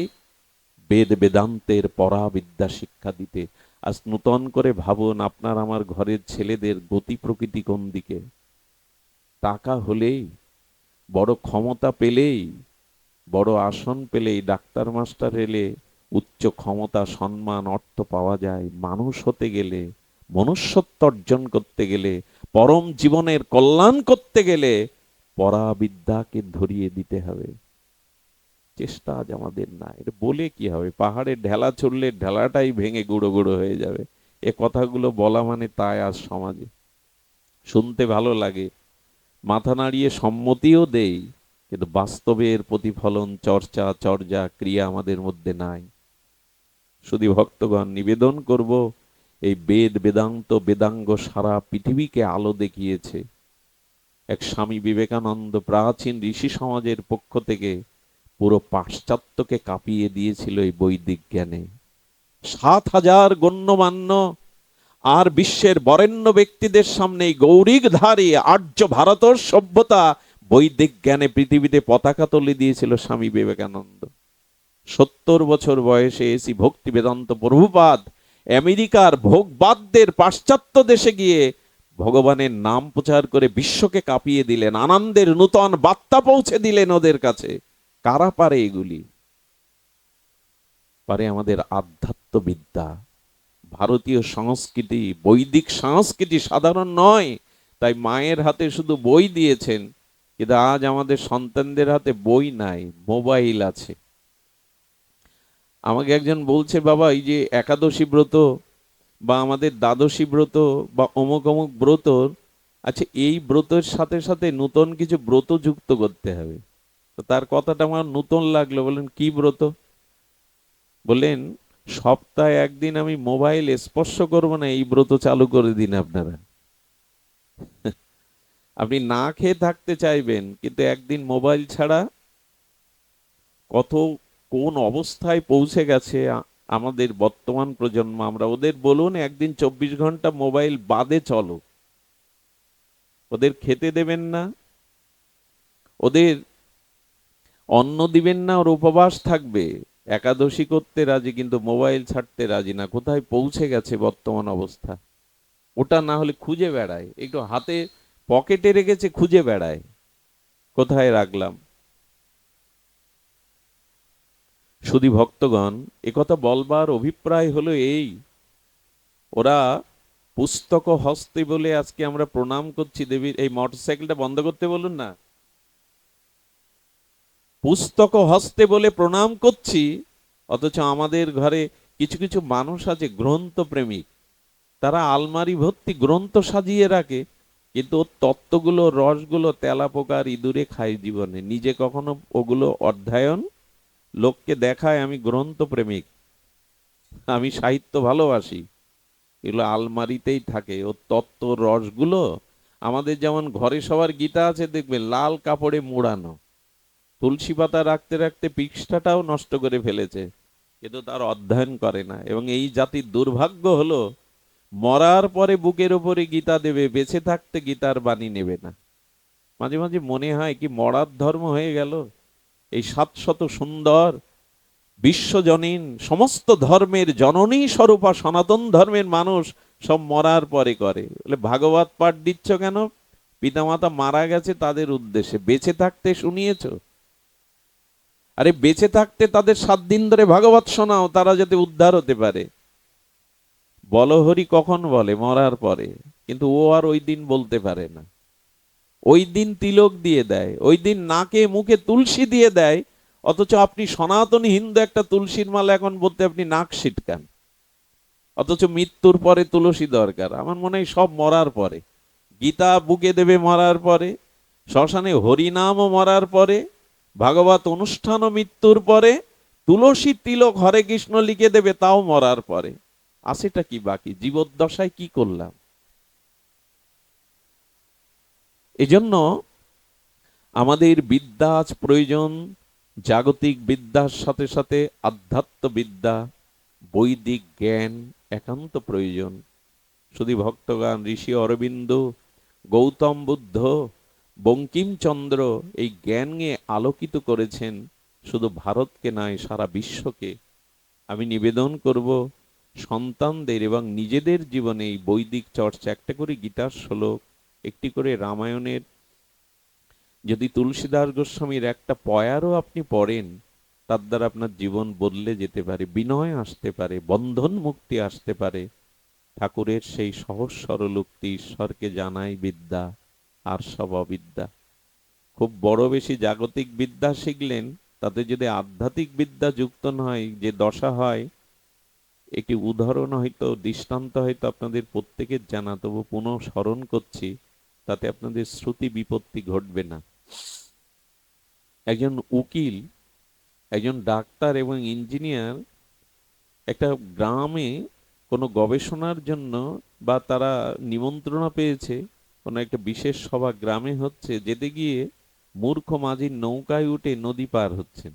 বেদ বেদান্তের পরাবিদ্যা শিক্ষা দিতে। আজ নূতন করে ভাবুন, আপনার আমার ঘরের ছেলেদের গতি প্রকৃতি কোন দিকে? টাকা হলেই, বড় ক্ষমতা পেলেই, বড় আসন পেলেই, ডাক্তার মাস্টার এলে উচ্চ ক্ষমতা, সম্মান, অর্থ পাওয়া যায়। মানুষ হতে গেলে, মনুষ্যত্ব অর্জন করতে গেলে, পরম জীবনের কল্যাণ করতে গেলে পরাবিদ্যাকে ধরিয়ে দিতে হবে। চেষ্টা আজ আমাদের নাই। এটা বলে কি হবে? পাহাড়ে ঢেলা ছুড়লে ঢেলাটাই ভেঙে গুঁড়ো গুঁড়ো হয়ে যাবে। এ কথাগুলো বলা মানে তাই আজ সমাজে শুনতে ভালো লাগে, মাথা নাড়িয়ে সম্মতিও দেই, কিন্তু বাস্তবের প্রতিফলন, চর্চা, চর্যা, ক্রিয়া আমাদের মধ্যে নাই। শুধু ভক্তগণ, নিবেদন করব, এই বেদ বেদান্ত বেদাঙ্গ সারা পৃথিবীকে আলো দেখিয়েছে। এক স্বামী বিবেকানন্দ প্রাচীন ঋষি সমাজের পক্ষ থেকে পুরো পাশ্চাত্যকে কাঁপিয়ে দিয়েছিল এই বৈদিক জ্ঞানে। 7,000 গণ্যমান্য আর বিশ্বের বরেণ্য ব্যক্তিদের সামনে গৌরীধারী আর্য ভারতের সভ্যতা বৈদিক জ্ঞানে পৃথিবীতে পতাকা তুলে দিয়েছিল স্বামী বিবেকানন্দ। 70 বছর বয়সে এসি ভক্তি বেদান্ত প্রভুপাদ আমেরিকার ভোগবাদদের পাশ্চাত্য দেশে গিয়ে ভগবানের নাম প্রচার করে বিশ্বকে কাঁপিয়ে দিলেন, আনন্দের নূতন বার্তা পৌঁছে দিলেন ওদের কাছে। কারা পারে এগুলি? পারে আমাদের আধ্যাত্মবিদ্যা, ভারতীয় সংস্কৃতি, বৈদিক সংস্কৃতি সাধারণ নয়। তাই মায়ের হাতে শুধু বই দিয়েছেন, কিন্তু আজ আমাদের সন্তানদের হাতে বই নাই, মোবাইল আছে। আমাকে একজন বলছে, বাবা এই যে একাদশী ব্রত বা আমাদের দ্বাদশী ব্রত বা অমুক অমুক ব্রত, আচ্ছা এই ব্রতের সাথে সাথে নূতন কিছু ব্রত যুক্ত করতে হবে। তো তার কথাটা আমার নূতন লাগলো। বললেন, কি ব্রত? বললেন, সপ্তাহে একদিন আমি মোবাইল স্পর্শ করব না, এই ব্রত চালু করে দিন আপনারা। আপনি না খেয়ে থাকতে চাইবেন, কিন্তু একদিন মোবাইল ছাড়া কত কোন অবস্থায় পৌঁছে গেছে আমাদের বর্তমান প্রজন্ম। আমরা ওদের বলুন একদিন 24 ঘন্টা মোবাইল বাদে চলো, ওদের খেতে দেবেন না, ওদের অন্ন দিবেন না, ওর উপবাস থাকবে, একাদশী করতে রাজি, কিন্তু মোবাইল ছাড়তে রাজি না। কোথায় পৌঁছে গেছে বর্তমান অবস্থা? ওটা না হলে খুঁজে বেড়ায়, একটু হাতে পকেটে রেখেছে, খুঁজে বেড়ায় কোথায় রাখলাম। শুধু ভক্তগণ, একথা বলবার অভিপ্রায় হলো এই, ওরা পুস্তক হস্তে বলে আজকে আমরা প্রণাম করছি দেবীর। এই মোটরসাইকেলটা বন্ধ করতে বলুন না। পুস্তক হস্তে বলে প্রণাম করছি, অথচ আমাদের ঘরে কিছু কিছু মানুষ আছে গ্রন্থ প্রেমিক, তারা আলমারি ভর্তি গ্রন্থ সাজিয়ে রাখে, কিন্তু ওর তত্ত্বগুলো রসগুলো তেলাপোকার ইঁদুরে খায় জীবনে, নিজে কখনো ওগুলো অধ্যয়ন, লোককে দেখায় আমি গ্রন্থ প্রেমিক, আমি সাহিত্য ভালোবাসি, এগুলো আলমারিতেই থাকে। ও তত্ত্ব রসগুলো আমাদের যেমন ঘরে সবার গীতা আছে দেখবে লাল কাপড়ে মোড়ানো, তুলসী পাতা রাখতে রাখতে পৃষ্ঠাটাও নষ্ট করে ফেলেছে, কিন্তু তার অধ্যয়ন করে না। এবং এই জাতির দুর্ভাগ্য হলো মরার পরে বুকের উপরে গীতা দেবে, বেঁচে থাকতে গীতার বাণী নেবে না। মাঝে মাঝে মনে হয় কি মরার ধর্ম হয়ে গেল। এই 700 সুন্দর বিশ্বজনীন সমস্ত ধর্মের জননী স্বরূপা সনাতন ধর্মের মানুষ সব মরার পরে করে। বলে ভাগবত পাঠ দিচ্ছ কেন? পিতামাতা মারা গেছে তাদের উদ্দেশ্যে, বেঁচে থাকতে শুনিয়েছো? আরে বেঁচে থাকতে তাদের 7 দিন ধরে ভাগবত শোনাও, তারা যাতে উদ্ধার হতে পারে। বলহরি কখন বলে? মরার পরে। কিন্তু ও আর ওই দিন বলতে পারে না। ওই দিন তিলক দিয়ে দেয়, ওই দিন নাকে মুখে তুলসী দিয়ে দেয়, অথচ আপনি সনাতনী হিন্দু একটা তুলসীর মালা এখন বলতে আপনি নাক সিটকান, অথচ মৃত্যুর পরে তুলসী দরকার। আমার মনে হয় সব মরার পরে। গীতা বুকে দেবে মরার পরে, শ্মশানে হরিনামও মরার পরে, ভাগবত অনুষ্ঠানও মৃত্যুর পরে, তুলসী তিলক হরে কৃষ্ণ লিখে দেবে তাও মরার পরে। আছেটা কি বাকি? জীবদ্দশায় কি করলাম? এজন্য আমাদের বিদ্যা আজ প্রয়োজন, জাগতিক বিদ্যার সাথে সাথে আধ্যাত্ম বিদ্যা, বৈদিক জ্ঞান একান্ত প্রয়োজন। শুধু ভক্তগান ঋষি অরবিন্দ, গৌতম বুদ্ধ, বঙ্কিমচন্দ্র এই জ্ঞান নিয়ে আলোকিত করেছেন শুধু ভারতকে নয় সারা বিশ্বকে। আমি নিবেদন করব সন্তানদের এবং নিজেদের জীবনে এই বৈদিক চর্চা, একটা করে গীতার শ্লোক, একটি করে রামায়ণের, যদি তুলসীদাস গোস্বামীর একটা পয়ারও আপনি পড়েন, তার দ্বারা আপনার জীবন বদলে যেতে পারে, বিনয় আসতে পারে, বন্ধন মুক্তি আসতে পারে। ঠাকুরের সেই সহজ সরল উক্তি, ঈশ্বরকে জানাই বিদ্যা আর সব অবিদ্যা। খুব বড় বেশি জাগতিক বিদ্যা শিখলেন, তাতে যদি আধ্যাত্মিক বিদ্যা যুক্ত নয়, যে দশা হয়, একটি উদাহরণ হয়তো দৃষ্টান্ত হয়তো আপনাদের প্রত্যেকের জানা, তবু পুনঃ স্মরণ করছি, তাতে আপনাদের শ্রুতি বিপত্তি ঘটবে না। একজন উকিল, একজন ডাক্তার এবং ইঞ্জিনিয়ার একটা গ্রামে কোনো গবেষণার জন্য, বা তারা নিমন্ত্রণ পেয়েছে কোনো একটা বিশেষ সভা গ্রামে হচ্ছে, যেতে গিয়ে মূর্খ মাঝির নৌকায় উঠে নদী পার হচ্ছেন।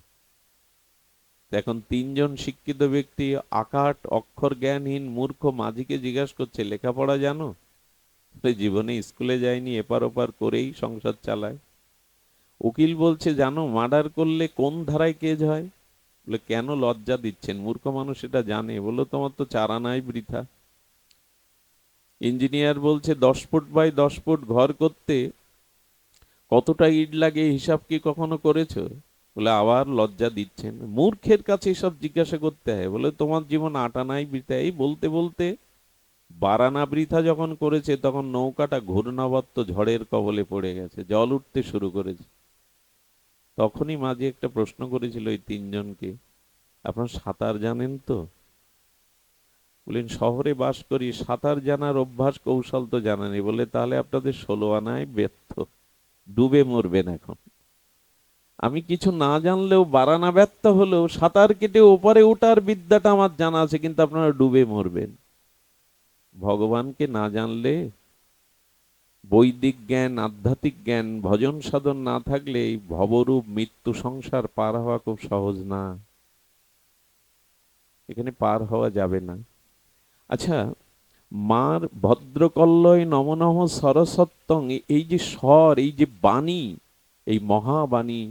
এখন 3 জন শিক্ষিত ব্যক্তি আকাট অক্ষর জ্ঞানহীন মূর্খ মাঝিকে জিজ্ঞাসা করছে, লেখাপড়া জানো? বলে, জীবনে স্কুলে যায়নি, এপার ওপার করেই সংসার চালায়। উকিল বলছে, জানো মার্ডার করলে কোন ধারায় কেস হয়? বলে, কেন লজ্জা দিচ্ছেন? মূর্খ মানুষ এটা জানে। বললো, তোমার তো চারা নাই বৃথা। ইঞ্জিনিয়ার বলছে, 10 ফুট বাই 10 ফুট ঘর করতে কতটা ইট লাগে হিসাব কি কখনো করেছো? বলে, আবার লজ্জা দিচ্ছেন। মূর্খের কাছে এসব জিজ্ঞাসা করতে হয়? বলে, তোমার জীবন আটা নাই বৃথা। এই বলতে বলতে বারানা বৃথা যখন করেছে, তখন নৌকাটা ঘূর্ণাবর্ত ঝড়ের কবলে পড়ে গেছে, জল উঠতে শুরু করেছে। তখনই মাঝে একটা প্রশ্ন করেছিল এই 3 জনকে, আপনারা সাঁতার জানেন তো? বলেন, শহরে বাস করি, সাঁতার জানার অভ্যাস কৌশল তো জানা নেই। বলে, তাহলে আপনাদের 16 আনায় ব্যর্থ, ডুবে মরবেন এখন। আমি কিছু না জানলেও, বারানা ব্যর্থ হলেও, সাঁতার কেটে ওপারে ওঠার বিদ্যাটা আমার জানা আছে, কিন্তু আপনারা ডুবে মরবেন। ভগবানকে না জানলে, বৈদিক জ্ঞান আধ্যাত্মিক জ্ঞান ভজন সাধন না থাকলে এই ভবরূপ মৃত্যু সংসার পার হওয়া খুব সহজ না। এখানে পার হওয়া যাবে না। আচ্ছা, মার ভদ্রকল্লয় নম নম সরস্বত্যং, এই যে স্বর, এই যে বাণী, এই মহাবাণী,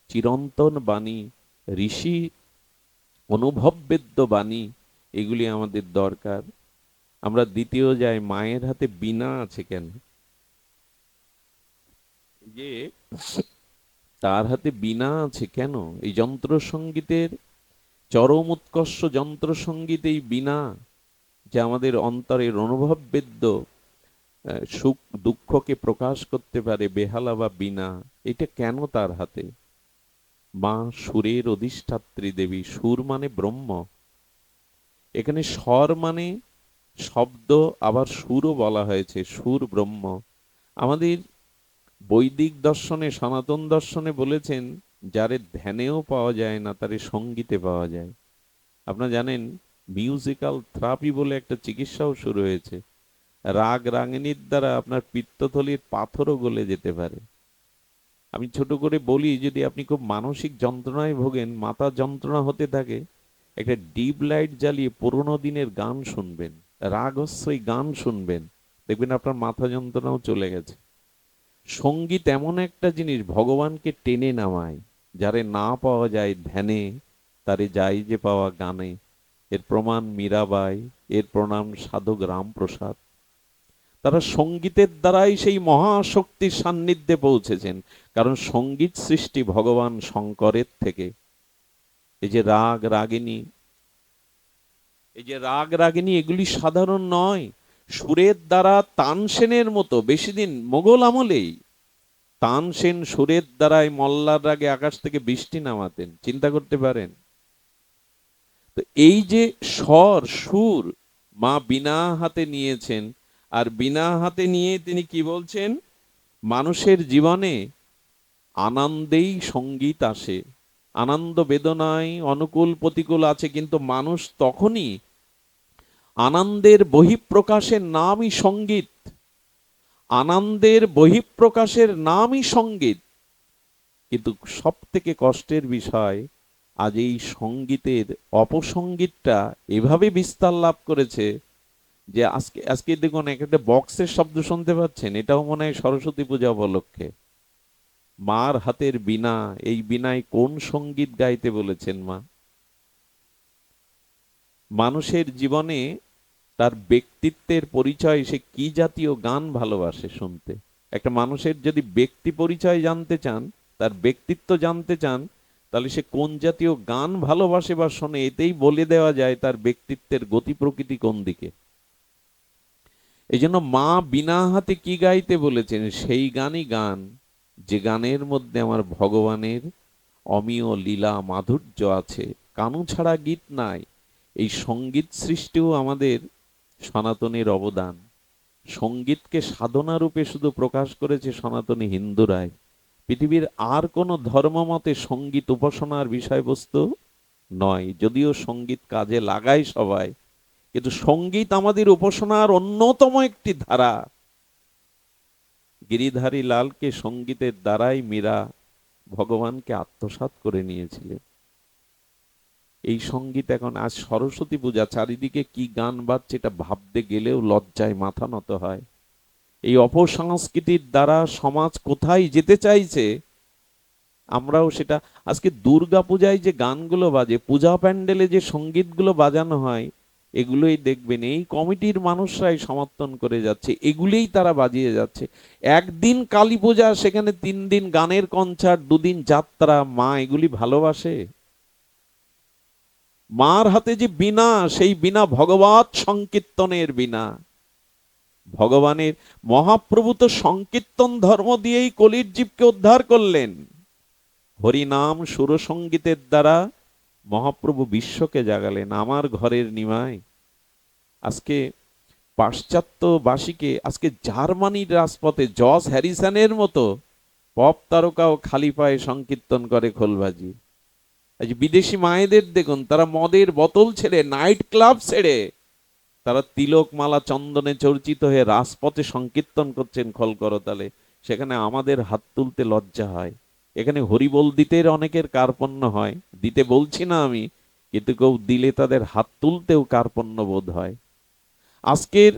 চিরন্তন বাণী, ঋষি অনুভববেদ্য বাণী, এগুলি আমাদের দরকার। আমরা দ্বিতীয় যাই, মায়ের হাতে বীণা আছে কেন? যে তার হাতে বীণা আছে কেন? এই যন্ত্র সঙ্গীতের চরম উৎকর্ষ যন্ত্র সঙ্গীত এই বীণা। যে আমাদের অন্তরের অনুভববেদ্য সুখ দুঃখকে প্রকাশ করতে পারে বেহালা বা বীণা, এটা কেন তার হাতে? মা সুরের অধিষ্ঠাত্রী দেবী, সুর মানে ব্রহ্ম, এখানে স্বর মানে শব্দ, আবার সুরও বলা হয়েছে, সুর ব্রহ্ম। আমাদের বৈদিক দর্শনে, সনাতন দর্শনে বলেছেন যারে ধ্যানেও পাওয়া যায় না তারে সঙ্গীতে পাওয়া যায়। আপনারা জানেন মিউজিক্যাল থেরাপি বলে একটা চিকিৎসাও শুরু হয়েছে। রাগ রাগিনীর দ্বারা আপনার পিত্তথলির পাথরও গলে যেতে পারে। আমি ছোট করে বলি, যদি আপনি খুব মানসিক যন্ত্রণায় ভোগেন, মাথা যন্ত্রণা হতে থাকে, একটা ডিপ লাইট জ্বালিয়ে পুরোনো দিনের গান শুনবেন, রাগস্বই গান শুনবেন, দেখবেন আপনার মাথা যন্ত্রণাও চলে গেছে। সঙ্গীত এমন একটা জিনিস ভগবানকে টেনে নামায়, যারে না পাওয়া যায় ধ্যানে, তারে যাই যে পাওয়া গানে। এর প্রমাণ মীরাবাই, এর প্রমাণ সাধক রামপ্রসাদ। তারা সঙ্গীতের দ্বারাই সেই মহাশক্তির সান্নিধ্যে পৌঁছেছেন। কারণ সঙ্গীত সৃষ্টি ভগবান শঙ্করের থেকে। এই যে রাগ রাগিনী, এগুলি সাধারণ নয়। সুরের দ্বারা তানসেনের মতো, বেশি দিন মোগল আমলেই তানসেন সুরের দ্বারাই মল্লার রাগে আকাশ থেকে বৃষ্টি নামাতেন, চিন্তা করতে পারেন? তো এই যে স্বর সুর মা বীণা হাতে নিয়েছেন, আর বীণা হাতে নিয়ে তিনি কি বলছেন? মানুষের জীবনে আনন্দেই সঙ্গীত আসে। আনন্দ বেদনায় অনুকূল প্রতিকূল আছে, কিন্তু মানুষ তখনই আনন্দের বহিঃপ্রকাশের নামই সঙ্গীত। আনন্দের বহিঃপ্রকাশের নামই সঙ্গীত। কিন্তু সব থেকে কষ্টের বিষয়, আজ এই সঙ্গীতের অপসঙ্গীতটা এভাবে বিস্তার লাভ করেছে যে আজকে আজকে দেখুন একটা বক্সের শব্দ শুনতে পাচ্ছেন, এটাও মনে হয় সরস্বতী পূজা উপলক্ষে। মার হাতের বীণা, এই বীণায় কোন সঙ্গীত গাইতে বলেছেন মা? মানুষের জীবনে তার ব্যক্তিত্বের পরিচয়, সে কি জাতীয় গান ভালোবাসে শুনতে। একটা মানুষের যদি ব্যক্তি পরিচয় জানতে চান, তার ব্যক্তিত্ব জানতে চান, তাহলে সে কোন জাতীয় গান ভালোবাসে বা শোনে, এতেই বলে দেওয়া যায় তার ব্যক্তিত্বের গতি প্রকৃতি কোন দিকে। এই জন্য মা বিনা হাতে কি গাইতে বলেছেন? সেই গানই গান, যে গানের মধ্যে আমার ভগবানের অমীয় লীলা মাধুর্য আছে। কানু ছাড়া গীত নাই। এই সঙ্গীত সৃষ্টিও আমাদের সনাতনের অবদান। সঙ্গীতকে সাধনা রূপে শুধু প্রকাশ করেছে সনাতনী হিন্দুরাই। পৃথিবীর আর কোনো ধর্মমতে সঙ্গীত উপাসনার বিষয়বস্তু নয়, যদিও সঙ্গীত কাজে লাগায় সবাই, কিন্তু সঙ্গীত আমাদের উপাসনার অন্যতম একটি ধারা। গিরিধারী লালকে সঙ্গীতের দ্বারাই মীরা ভগবানকে আত্মসাৎ করে নিয়েছিলেন। এই সঙ্গীত এখন, আজ সরস্বতী পূজা, চারিদিকে কি গান বাজছে এটা ভাবতে গেলেও লজ্জায় মাথা নত হয়। এই অপসংস্কৃতির দ্বারা সমাজ কোথায় যেতে চাইছে, আমরাও সেটা। আজকে দুর্গা পূজায় যে গানগুলো বাজে, পূজা প্যান্ডেলে যে সঙ্গীতগুলো বাজানো হয়, এগুলোই দেখবেন এই কমিটির মানুষরাই সমর্থন করে যাচ্ছে, এগুলোই তারা বাজিয়ে যাচ্ছে। একদিন কালী পূজা, সেখানে 3 দিন গানের কনসার্ট, 2 দিন যাত্রা। মা এগুলি ভালোবাসে? মার হাতে যে বীণা, সেই বীণা ভগবত সংকীর্তনের বীণা। ভগবানের মহাপ্রভু তো সংকীর্তন ধর্ম দিয়েই কলির জীবকে উদ্ধার করলেন। হরিনাম সুরসঙ্গীতের দ্বারা মহাপ্রভু বিশ্বকে জাগালেন। আমার ঘরের নিমাই আজকে পাশ্চাত্যবাসীকে, আজকে জার্মানির রাজপথে জর্জ হ্যারিসনের মতো পপ তারকাও খালি পায়ে সংকীর্তন করে খোলবাজি। আজ বিদেশি মায়েদের দেখুন, তারা মদের বোতল ছেড়ে, নাইট ক্লাব ছেড়ে, তারা তিলক মালা চন্দনে চর্চিত হয়ে রাজপথে সংকীর্তন করছেন খোল করতালে। সেখানে আমাদের হাত তুলতে লজ্জা হয়। এখানে হরিবোল দিতে অনেকের কার্পণ্য হয়, দিতে বলছি না আমি, কিন্তু কেউ দিলে তাদের হাত তুলতেও কার্পণ্য বোধ হয়। আজকের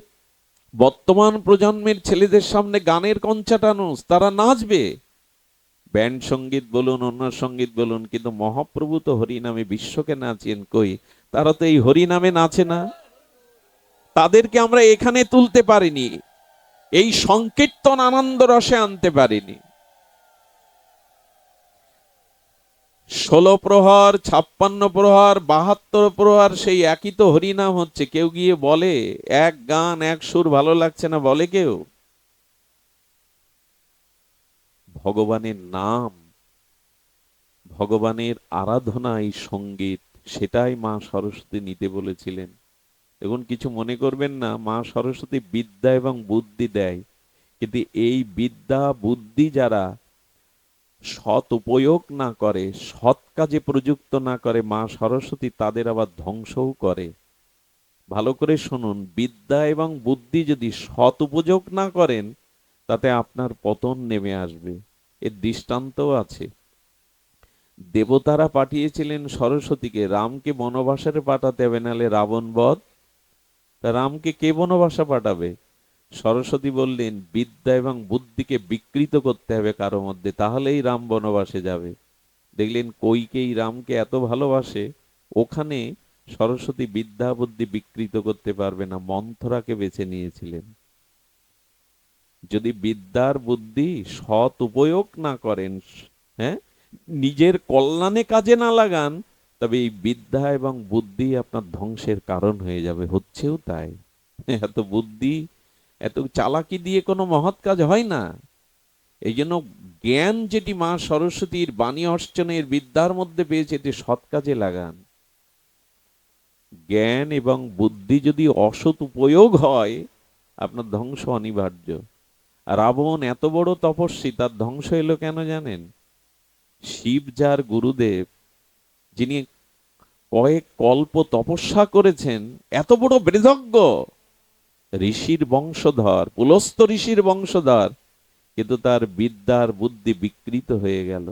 বর্তমান প্রজন্মের ছেলেদের সামনে গানের কনসার্ট আনুস, তারা নাচবে, ব্যান্ড সঙ্গীত বলুন, অন্য সঙ্গীত বলুন, কিন্তু মহাপ্রভু তো হরিনামে বিশ্বকে নাচিয়েন। কই, তারা তো এই হরিনামে নাচে না। তাদেরকে আমরা এখানে তুলতে পারিনি, এই সংকীর্তন আনন্দ রসে আনতে পারিনি। 16 প্রহর, 56 প্রহর, 72 প্রহর সেই একই তো হরিনাম হচ্ছে। কেউ গিয়ে বলে এক গান এক সুর ভালো লাগছে না, বলে কেউ? ভগবানের নাম, ভগবানের আরাধনা, এই সঙ্গীত, সেটাই মা সরস্বতী নিতে বলেছিলেন। এখন কিছু মনে করবেন না, মা সরস্বতী বিদ্যা এবং বুদ্ধি দেয়, কিন্তু এই বিদ্যা বুদ্ধি যারা সৎ উপয়োগ না করে, সৎ কাজে প্রযুক্ত না করে, মা সরস্বতী তাদের আবার ধ্বংসও করে। ভালো করে শুনুন, বিদ্যা এবং বুদ্ধি যদি সৎ উপযোগ না করেন, তাতে আপনার পতন নেমে আসবে। এর দৃষ্টান্তও আছে। দেবতারা পাঠিয়েছিলেন সরস্বতীকে রামকে বনবাসে পাঠাতে হবে, নাহলে রাবণ বধ। তা রামকে কে বনবাসে পাঠাবে? সরস্বতী বললেন বিদ্যা এবং বুদ্ধিকে বিকৃত করতে হবে কারো মধ্যে, তাহলেই রাম বনবাসে যাবে। দেখলেন কইকেই রামকে এত ভালোবাসে, ওখানে সরস্বতী বিদ্যা বুদ্ধি বিকৃত করতে পারবে না, মন্থরাকে বেছে নিয়েছিলেন। যদি বিদ্যার বুদ্ধি সৎ উপয়োগ না করেন, হ্যাঁ, নিজের কল্যাণে কাজে না লাগান, তবে এই বিদ্যা এবং বুদ্ধি আপনার ধ্বংসের কারণ হয়ে যাবে। হচ্ছেও তাই। এত বুদ্ধি, এত চালাকি দিয়ে কোনো মহৎ কাজ হয় না। এই জন্য জ্ঞান যেটি মা সরস্বতীর বাণী অর্চনের বিদ্যার মধ্যে পেয়েছে, এটি সৎ কাজে লাগান। জ্ঞান এবং বুদ্ধি যদি অসৎ উপয়োগ হয়, আপনার ধ্বংস অনিবার্য। রাবণ এত বড় তপস্বী, তার ধ্বংস এলো কেন জানেন? শিব যার গুরুদেব, যিনি কয়েক কল্প তপস্যা করেছেন, এত বড় বেদজ্ঞ ঋষির বংশধর, পুলস্ত ঋষির বংশধর, কিন্তু তার বিদ্যার বুদ্ধি বিকৃত হয়ে গেল।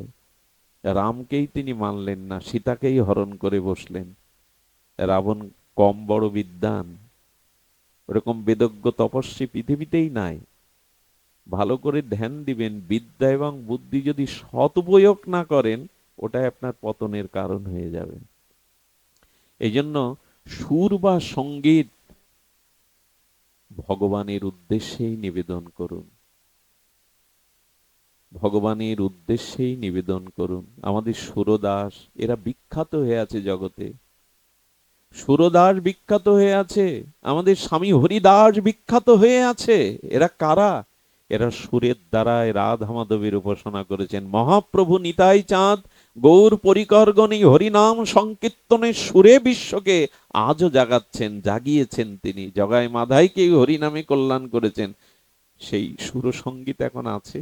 রামকেই তিনি মানলেন না, সীতাকেই হরণ করে বসলেন। রাবণ কম বড় বিদ্বান? ওরকম বেদজ্ঞ তপস্বী পৃথিবীতেই নাই। ভালো করে ধ্যান দিবেন, বিদ্যা এবং বুদ্ধি যদি সৎ উপয়োগ না করেন, ওটাই আপনার পতনের কারণ হয়ে যাবে। এই জন্য সুর বা সঙ্গীত ভগবানের উদ্দেশ্যেই নিবেদন করুন, ভগবানের উদ্দেশ্যেই নিবেদন করুন। আমাদের সুরদাস, এরা বিখ্যাত হয়ে আছে জগতে। সুরদাস বিখ্যাত হয়ে আছে, আমাদের স্বামী হরিদাস বিখ্যাত হয়ে আছে। এরা কারা? এরা সুরের দ্বারায় রাধা মাধবের উপাসনা করেছেন। মহাপ্রভু নিতাই চাঁদ গৌর পরিকরগণ এই হরিনাম সংকীর্তনের সুরে বিশ্বকে আজও জাগাচ্ছেন, জাগিয়েছেন তিনি। জগায় মাধাইকে হরিনামে কল্যাণ করেছেন। সেই সুর সঙ্গীত এখন আছে।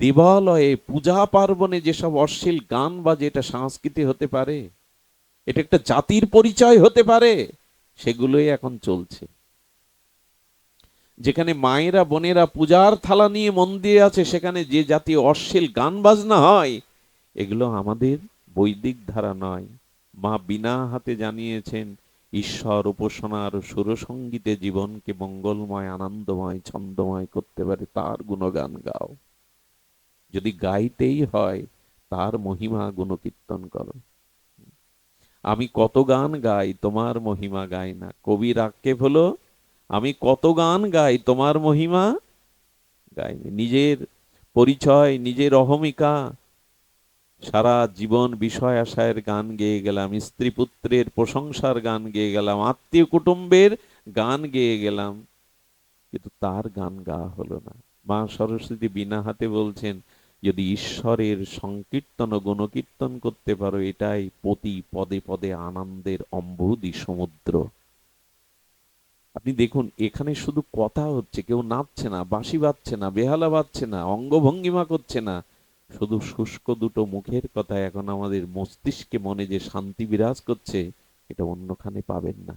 দেবালয়ে পূজা পার্বণে যেসব অশ্লীল গান বাজে, এটা সংস্কৃতি হতে পারে? এটা একটা জাতির পরিচয় হতে পারে? সেগুলোই এখন চলছে। যেখানে মায়েরা বোনেরা পূজার থালা নিয়ে মন্দিরে আছে, সেখানে যে জাতীয় অশ্লীল গান বাজনা হয়, এগুলো আমাদের বৈদিক ধারা নয়। মা বিনা হাতে জানিয়েছেন, ঈশ্বর উপাসনার সুরসঙ্গীতে জীবনকে মঙ্গলময়, আনন্দময়, ছন্দময় করতে পারে, তার গুণগান গাও। যদি গাইতেই হয়, তার মহিমা গুণকীর্তন করো। আমি কত গান গাই, তোমার মহিমা গাই না। কবির আক্ষেপ হলো, আমি কত গান গাই, তোমার মহিমা গাইনি। নিজের পরিচয়, নিজের অহমিকা, সারা জীবন বিষয় আশায়ের গান গেয়ে গেলাম, স্ত্রী পুত্রের প্রশংসার গান গেয়ে গেলাম, আত্মীয় কুটুম্বের গান গেয়ে গেলাম, কিন্তু তার গান গাওয়া হলো না। মা সরস্বতী বিনা হাতে বলছেন, যদি ঈশ্বরের সংকীর্তন ও গুণকীর্তন করতে পারো, এটাই প্রতি পদে পদে আনন্দের অম্বুদি সমুদ্র। আপনি দেখুন, এখানে শুধু কথা হচ্ছে, কেউ নাচছে না, বাঁশি বাজছে না, বেহালা বাজছে না, অঙ্গভঙ্গিমা করছে না, শুধু শুষ্ক দুটো মুখের কথা। এখন আমাদের মস্তিষ্কে মনে যে শান্তি বিরাজ করছে, এটা অন্যখানে পাবেন না।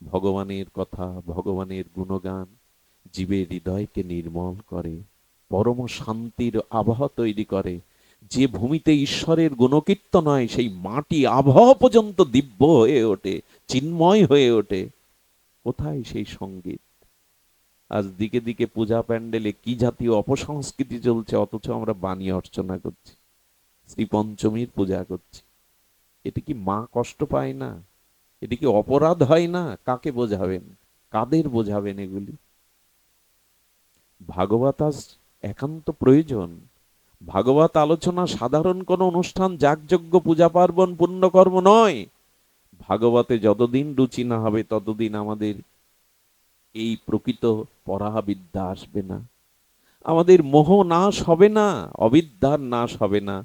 ভগবানের কথা, ভগবানের গুণগান জীবের হৃদয়কে নির্মল করে, পরম শান্তির আবহাওয়া তৈরি করে। যে ভূমিতে ঈশ্বরের গুণকীর্তন হয়, সেই মাটি আবহাওয়া পর্যন্ত দিব্য হয়ে ওঠে, চিন্ময় হয়ে ওঠে। কোথায় সেই সঙ্গীত? আজ দিকে দিকে পূজা প্যান্ডেলে কি জাতীয় অপসংস্কৃতি চলছে, অথচ আমরা বাণী অর্চনা করছি, শ্রী পঞ্চমীর পূজা করছি। এতে কি মা কষ্ট পায় না? এটি কি অপরাধ হয় না? কাকে বোঝাবেন, কাদের বোঝাবেন এগুলি? ভাগবত আজ একান্ত প্রয়োজন। ভাগবত আলোচনা সাধারণ কোনো অনুষ্ঠান, যাগযজ্ঞ, পূজা পার্বণ, পুণ্যকর্ম নয়। ভাগবতে যতদিন রুচি না হবে ততদিন আমাদের এই প্রকৃত পরাবিদ্যা আসবে না, আমাদের মোহ নাশ হবে না, অবিদ্যার নাশ হবে না।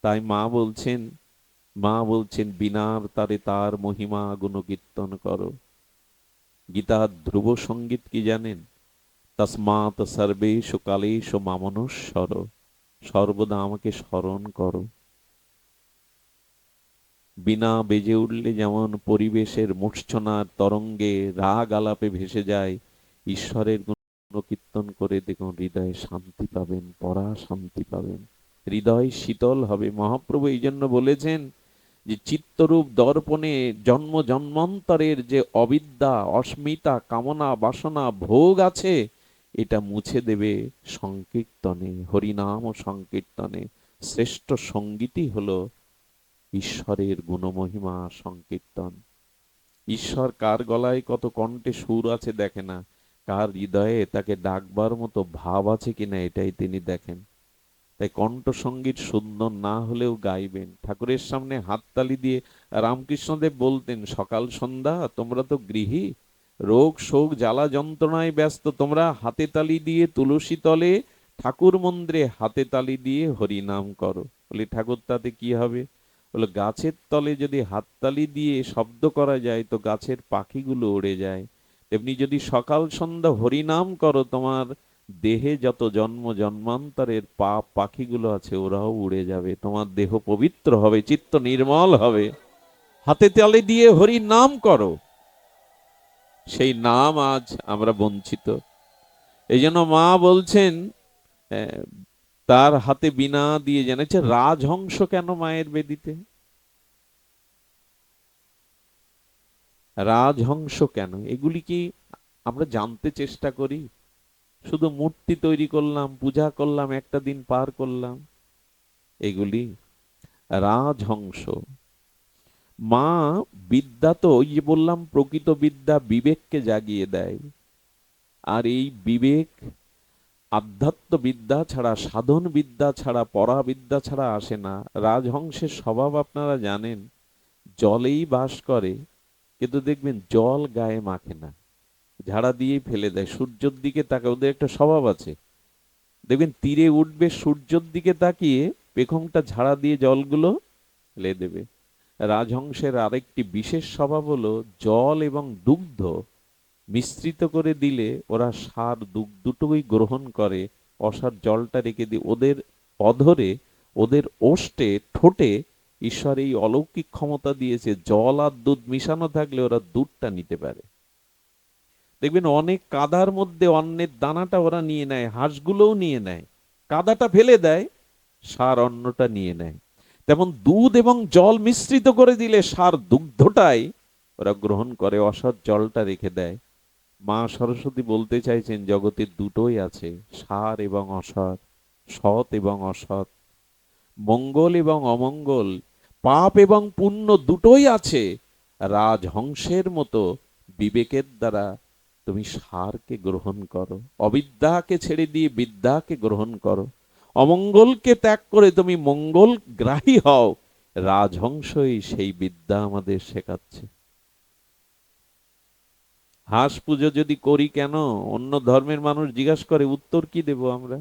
তাই মা বলছেন বিনার তারে তার মহিমা গুণকীর্তন করো। গীতার ধ্রুব সঙ্গীত কি জানেন? তস্মাৎ সর্বেষু কালেষু মামনুস্মর, সর্বদা আমাকে স্মরণ করো। বিনা বেজে উঠলে যেমন পরিবেশের মূর্ছনার তরঙ্গে রাগ আলাপে ভেসে যায়, ঈশ্বরের গুণ কীর্তন করে দেখুন হৃদয়ে শান্তি পাবেন, পরা শান্তি পাবেন, হৃদয় শীতল হবে। মহাপ্রভু এই জন্য বলেছেন যে চিত্তরূপ দর্পণে জন্ম জন্মান্তরের যে অবিদ্যা, অস্মিতা, কামনা, বাসনা, ভোগ আছে, এটা মুছে দেবে সংকীর্তনে, হরিনাম ও সংকীর্তনে। শ্রেষ্ঠ সঙ্গীতই হলো ঈশ্বরের গুণমহিমা সংকীর্তন। ঈশ্বর কার গলায় কত কণ্ঠে সুর আছে দেখে না, কার হৃদয়ে তাকে ডাকবার মতো ভাব আছে কিনা এটাই তিনি দেখেন। তাই কণ্ঠ সঙ্গীত সুন্দর না হলেও গাইবেন। ঠাকুরের সামনে হাততালি দিয়ে রামকৃষ্ণদেব বলতেন, সকাল সন্ধ্যা তোমরা তো গৃহী, রোগ শোক জ্বালা যন্ত্রণায় ব্যস্ত, তোমরা হাতে তালি দিয়ে তুলসী তলে, ঠাকুর মন্দিরে হাতে তালি দিয়ে হরি নাম করো। বলি ঠাকুর তাতে কি হবে? বলে গাছের তলে যদি হাততালি দিয়ে শব্দ করা যায় তো গাছের পাখিগুলো উড়ে যায়, তেমনি যদি সকাল সন্ধ্যা হরি নাম করো, তোমার দেহে যত জন্ম জন্মান্তরের পাপ পাখিগুলো আছে ওরাও উড়ে যাবে, তোমার দেহ পবিত্র হবে, চিত্ত নির্মল হবে। হাতে তালি দিয়ে হরি নাম করো, সেই নাম আজ আমরা বঞ্চিত। এই জন্য মা বলছেন আহ, তার হাতে বীণা দিয়ে জেনেছে। রাজহংস কেন মায়ের বেদিতে? রাজহংস কেন? এগুলি কি আমরা জানতে চেষ্টা করি? শুধু মূর্তি তৈরি করলাম, পূজা করলাম, একটা দিন পার করলাম, এগুলি রাজহংস। মা বিদ্যা তো ওই যে বললাম, প্রকৃত বিদ্যা বিবেককে জাগিয়ে দেয়। আর এই বিবেক আধ্যাত্ম বিদ্যা ছাড়া, সাধন বিদ্যা ছাড়া, পরাবিদ্যা ছাড়া আসে না। রাজহংসের স্বভাব আপনারা জানেন, জলেই বাস করে, কিন্তু দেখবেন জল গায়ে মাখে না, ঝাড়া দিয়েই ফেলে দেয়। সূর্যের দিকে তাকায়, ওদের একটা স্বভাব আছে, দেখবেন তীরে উঠবে, সূর্যের দিকে তাকিয়ে পেখমটা ঝাড়া দিয়ে জলগুলো ফেলে দেবে। রাজহংসের আরেকটি বিশেষ স্বভাব হলো জল এবং দুগ্ধ মিশ্রিত করে দিলে ওরা সার দুটোই গ্রহণ করে। অসার জলটা রেখে দিয়ে ওদের অধরে, ওদের ওষ্ঠে, ঠোঁটে ঈশ্বর এই অলৌকিক ক্ষমতা দিয়েছে, জল আর দুধ মিশানো থাকলে ওরা দুধটা নিতে পারে। দেখবেন অনেক কাদার মধ্যে অন্নের দানাটা ওরা নিয়ে নেয়, হাঁসগুলোও নিয়ে নেয়, কাদাটা ফেলে দেয়, সার অন্নটা নিয়ে নেয়। তেমন দুধ এবং জল মিশ্রিত করে দিলে সার দুগ্ধটাই ওরা গ্রহণ করে, অসৎ জলটা রেখে দেয়। মা সরস্বতী বলতে চাইছেন জগতের দুটোই আছে, সার এবং অসৎ, সৎ এবং অসৎ, মঙ্গল এবং অমঙ্গল, পাপ এবং পুণ্য দুটোই আছে। রাজহংসের মতো বিবেকের দ্বারা তুমি সারকে গ্রহণ করো, অবিদ্যাকে ছেড়ে দিয়ে বিদ্যাকে গ্রহণ করো, অমঙ্গলকে ত্যাগ করে তুমি মঙ্গল গ্রাহী হও। রাজহংসই সেই বিদ্যা আমাদের শেখাচ্ছে। হাঁস পুজো যদি করি কেন, অন্য ধর্মের মানুষ জিজ্ঞাসা করে, উত্তর কি দেব আমরা?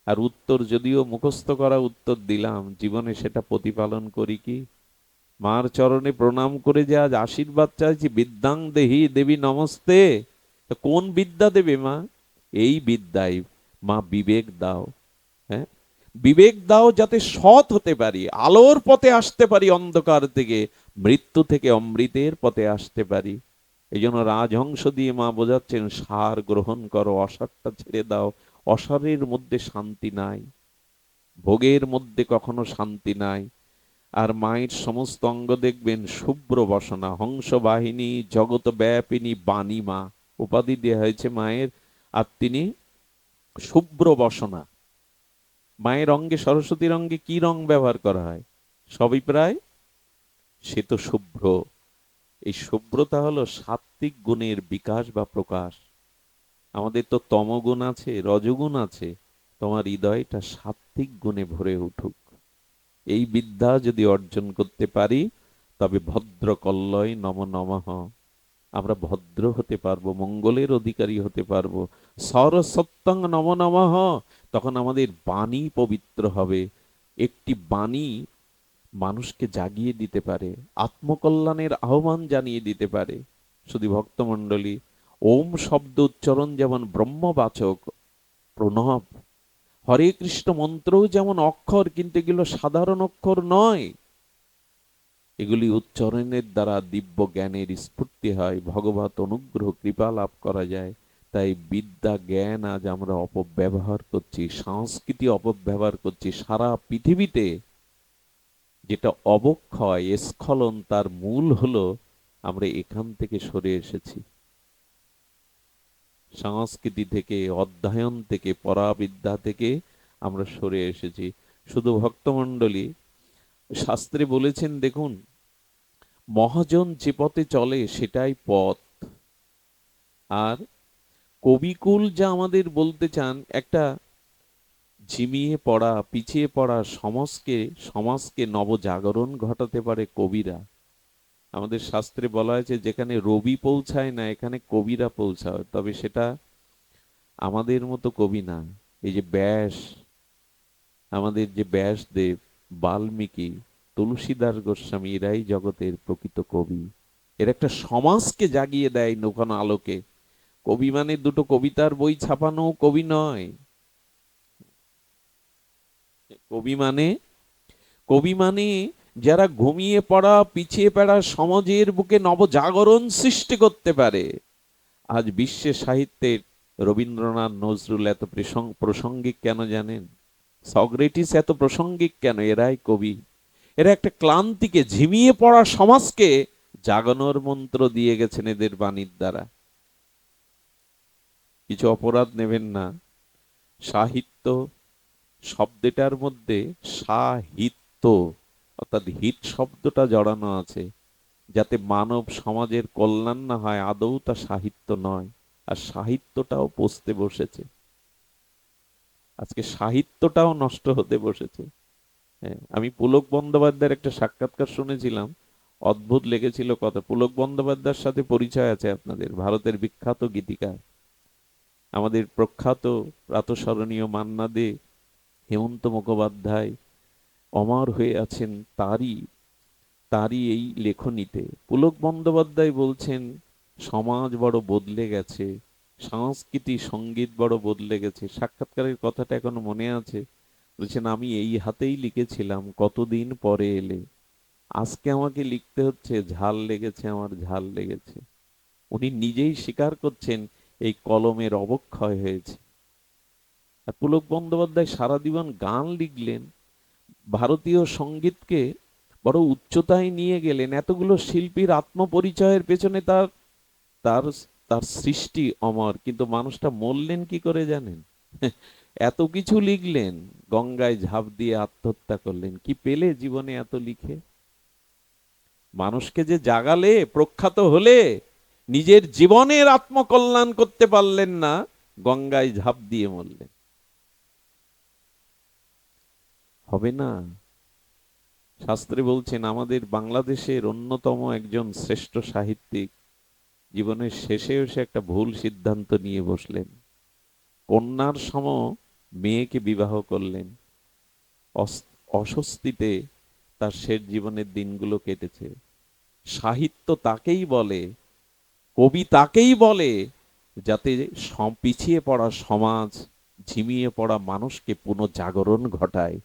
আর উত্তর যদিও মুখস্থ করা উত্তর দিলাম, জীবনে সেটা প্রতিপালন করি কি? মার চরণে প্রণাম করে যে আজ আশীর্বাদ চাইছি, বিদ্যাং দেহি দেবী নমস্তে, তো কোন বিদ্যা দেবে মা? এই বিদ্যাই। মা বিবেক দাও, হ্যাঁ, বিবেক দাও যাতে সৎ হতে পারি, আলোর পথে আসতে পারি, অন্ধকার থেকে, মৃত্যু থেকে অমৃতের পথে আসতে পারি। এই জন্য রাজহংস দিয়ে মা বোঝাচ্ছেন, সার গ্রহণ করো, অসারটা ছেড়ে দাও। অসারের মধ্যে শান্তি নাই, ভোগের মধ্যে কখনো শান্তি নাই। আর মায়ের সমস্ত অঙ্গ দেখবেন শুভ্র বসনা, হংস বাহিনী, জগত ব্যাপিনী বাণী মা উপাধি দেওয়া হয়েছে মায়ের। আর তিনি শুভ্র বসনা। মায়ের অঙ্গে, সরস্বতীর অঙ্গে কি রং ব্যবহার করা হয়? সবই প্রায় শ্বেত শুভ্র। এই শুভ্রতা হলো সাত্ত্বিক গুণের বিকাশ বা প্রকাশ। আমাদের তো তমগুণ আছে, রজগুণ আছে, তোমার হৃদয়টা সাত্ত্বিক গুণে ভরে উঠুক। এই বিদ্যা যদি অর্জন করতে পারি, তবে ভদ্র কল্লয় নম নমঃ, আমরা ভদ্র হতে পারবো, মঙ্গলের অধিকারী হতে পারবো। সরসত্যং নম নমঃ, তখন আমাদের বাণী পবিত্র হবে। একটি বাণী মানুষকে জাগিয়ে দিতে পারে, আত্মকল্যাণের আহ্বান জানিয়ে দিতে পারে। শুধু ভক্তমণ্ডলী, ওম শব্দ উচ্চারণ যেমন ব্রহ্মবাচক প্রণব, হরে কৃষ্ণ মন্ত্রও যেমন অক্ষর, কিন্তু এগুলো সাধারণ অক্ষর নয়। এগুলি উচ্চারণের দ্বারা দিব্য জ্ঞানের স্ফূর্তি হয়, ভগবত অনুগ্রহ কৃপা লাভ করা যায়। তাই বিদ্যা জ্ঞান আজ আমরা অপব্যবহার করছি, সংস্কৃতি অপব্যবহার করছি। সারা পৃথিবীতে যেটা অবক্ষয় স্খলন, তার মূল হলো আমরা এখান থেকে সরে এসেছি, সংস্কৃতি থেকে, অধ্যয়ন থেকে, পরাবিদ্যা থেকে আমরা সরে এসেছি। শুধু ভক্তমণ্ডলী, শাস্ত্রে বলেছেন, দেখুন, মহাজন যে পথে চলে সেটাই পথ। আর কবিকুল যা আমাদের বলতে চান, একটা ঝিমিয়ে পড়া, পিছিয়ে পড়া সমাজকে নবজাগরণ ঘটাতে পারে কবিরা। আমাদের শাস্ত্রে বলা হয়েছে, যেখানে রবি পৌঁছায় না, এখানে কবিরা পৌঁছায়। তবে সেটা আমাদের মতো কবি না। এই যে ব্যাস, আমাদের যে ব্যাসদেব, বাল্মীকি, তুলসীদাস গোস্বামী, এরাই জগতের প্রকৃত কবি। এর একটা সমাজকে জাগিয়ে দেয় নূতন আলোকে। কবি মানে দুটো কবিতার বই ছাপানো কবি নয়। কবি মানে কবি মানে যারা ঘুমিয়ে পড়া, পিছিয়ে পড়া সমাজের বুকে নবজাগরণ সৃষ্টি করতে পারে। আজ বিশ্বের সাহিত্যের রবীন্দ্রনাথ, নজরুল এত প্রাসঙ্গিক কেন জানেন? সক্রেটিস এত প্রাসঙ্গিক কেন? এরাই কবি। এরা একটা ক্লান্তিকে, ঝিমিয়ে পড়া সমাজকে জাগানোর মন্ত্র দিয়ে গেছেন এদের বাণীর দ্বারা। কিছু অপরাধ নেবেন না। সাহিত্য শব্দটার মধ্যে সাহিত্য অর্থাৎ হিত শব্দটা জড়ানো আছে, যাতে মানব সমাজের কল্যাণ না হয়। আদৌ তা সাহিত্য নয়। আর সাহিত্যটাও পচতে বসেছে, আজকে সাহিত্যটাও নষ্ট হতে বসেছে। হ্যাঁ, আমি পুলক বন্দ্যোপাধ্যায়ের একটা সাক্ষাৎকার শুনেছিলাম, অদ্ভুত লেগেছিল কথা। পুলক বন্দ্যোপাধ্যায়ের সাথে পরিচয় আছে আপনাদের, ভারতের বিখ্যাত গীতিকার, আমাদের প্রখ্যাত প্রাতঃস্মরণীয় মান্না দে, হেমন্ত মুখোপাধ্যায় অমর হয়ে আছেন তারই তারই এই লেখনীতে। পুলক বন্দ্যোপাধ্যায় বলছেন, সমাজ বড় বদলে গেছে, সংস্কৃতি সঙ্গীত বড় বদলে গেছে। সাক্ষাৎকারের কথাটা এখনো মনে আছে। বলছেন, আমি এই হাতেই লিখেছিলাম, কতদিন পরে এলে, আজকে আমাকে লিখতে হচ্ছে, ঝাল লেগেছে, আমার ঝাল লেগেছে। উনি নিজেই স্বীকার করছেন এই কলমের অবক্ষয় হয়েছে। আর পুলক বন্দ্যোপাধ্যায় সারা জীবন গান লিখলেন, ভারতীয় সঙ্গীতকে বড় উচ্চতায় নিয়ে গেলেন। এতগুলো শিল্পীর আত্মপরিচয়ের পেছনে তার তার তার সৃষ্টি অমর। কিন্তু মানুষটা মরলেন কি করে জানেন? এত কিছু লিখলেন, গঙ্গায় ঝাঁপ দিয়ে আত্মহত্যা করলেন। কি পেলে জীবনে এত লিখে? মানুষকে যে জাগালে, প্রখ্যাত হলে, নিজের জীবনের আত্মকল্যাণ করতে পারলেন না, গঙ্গায় ঝাঁপ দিয়ে মরলেন। হবে না। শাস্ত্রে বলছেন, আমাদের বাংলাদেশের অন্যতম একজন শ্রেষ্ঠ সাহিত্যিক জীবনের শেষে এসে একটা ভুল সিদ্ধান্ত নিয়ে বসলেন। কন্যার সম মেয়েকে বিবাহ করলেন। অস্বস্তিতে তার শেষ জীবনের দিনগুলো কেটেছে। সাহিত্য তাকেই বলে, কবি তাকেই বলে, যাতে পিছিয়ে পড়া সমাজ, ঝিমিয়ে পড়া মানুষকে পুনঃজাগরণ ঘটায়।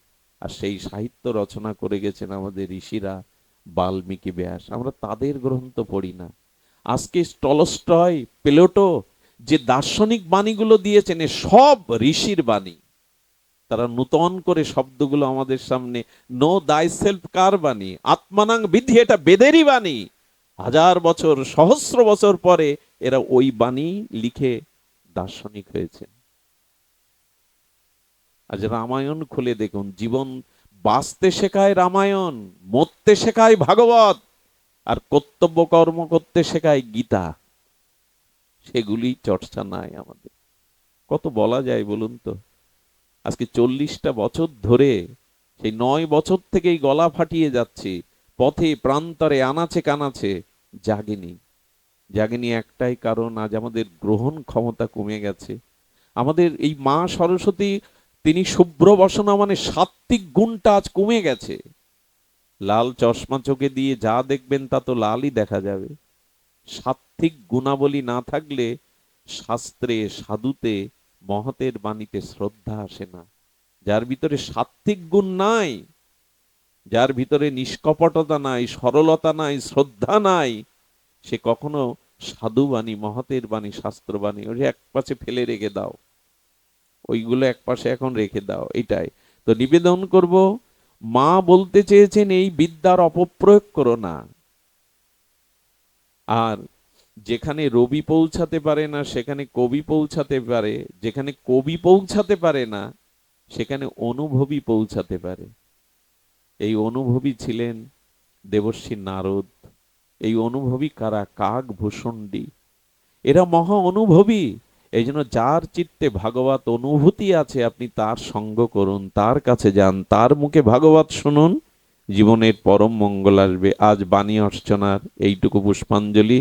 আর সেই সাহিত্য রচনা করে গেছেন আমাদের ঋষিরা, বাল্মীকি, ব্যাস। আমরা তাদের গ্রন্থ পড়ি না। আজকে টলস্টয়, প্লেটো যে দার্শনিক বাণীগুলো দিয়েছেন, এ সব ঋষির বাণী। তারা নূতন করে শব্দগুলো আমাদের সামনে, নো দাই সেলফ কার বাণী, আত্মানাং বিধি, এটা বেদেরই বাণী। হাজার বছর, সহস্র বছর পরে এরা ওই বাণী লিখে দার্শনিক হয়েছে। আজ রামায়ণ খুলে দেখুন, জীবন বাঁচতে শেখায় রামায়ণ, মরতে শেখায় ভাগবত, আর কর্তব্য কর্ম করতে শেখায় গীতা। সেগুলি চর্চা নাই আমাদের। কত বলা যায় বলুন তো? আজকে 40টা বছর ধরে, সেই 9 বছর থেকেই গলা ফাটিয়ে যাচ্ছি, পথে প্রান্তরে আনাচে কানাচে, জাগেনি। জাগেনি একটাই কারণ, আজ আমাদের গ্রহণ ক্ষমতা কমে গেছে। আমাদের এই মা সরস্বতী, তিনি শুভ্র বসনা মানে সাত্ত্বিক গুণটা আজ কমে গেছে। লাল চশমা চোখে দিয়ে যা দেখবেন তা তো লালই দেখা যাবে। সাত্ত্বিক গুণাবলী না থাকলে শাস্ত্রে, সাধুতে, মহতের বাণীতে শ্রদ্ধা আসে না। যার ভিতরে সাত্ত্বিক গুণ নাই, যার ভিতরে নিষ্কপটতা নাই, সরলতা নাই, শ্রদ্ধা নাই, সে কখনো সাধু বাণী, মহতের বাণী, শাস্ত্রবাণী ওই এক পাশে ফেলে রেখে দাও, ওইগুলো এক পাশে এখন রেখে দাও। এটাই তো নিবেদন করব। মা বলতে চেয়েছেন এই বিদ্যার অপপ্রয়োগ করো না। আর যেখানে রবি পৌঁছাতে পারে না সেখানে কবি পৌঁছাতে পারে, যেখানে কবি পৌঁছাতে পারে না সেখানে অনুভবী পৌঁছাতে পারে। এই অনুভবী ছিলেন দেবর্ষি নারদ। এই অনুভবী কারা? কাক ভূষণ্ডী। এরা মহা অনুভবী। এই জন্য যার চিত্তে ভাগবত অনুভূতি আছে আপনি তার সঙ্গ করুন, তার কাছে যান, তার মুখে ভাগবত শুনুন, জীবনের পরম মঙ্গল আসবে। আজ বাণী অর্চনার এইটুকু পুষ্পাঞ্জলি।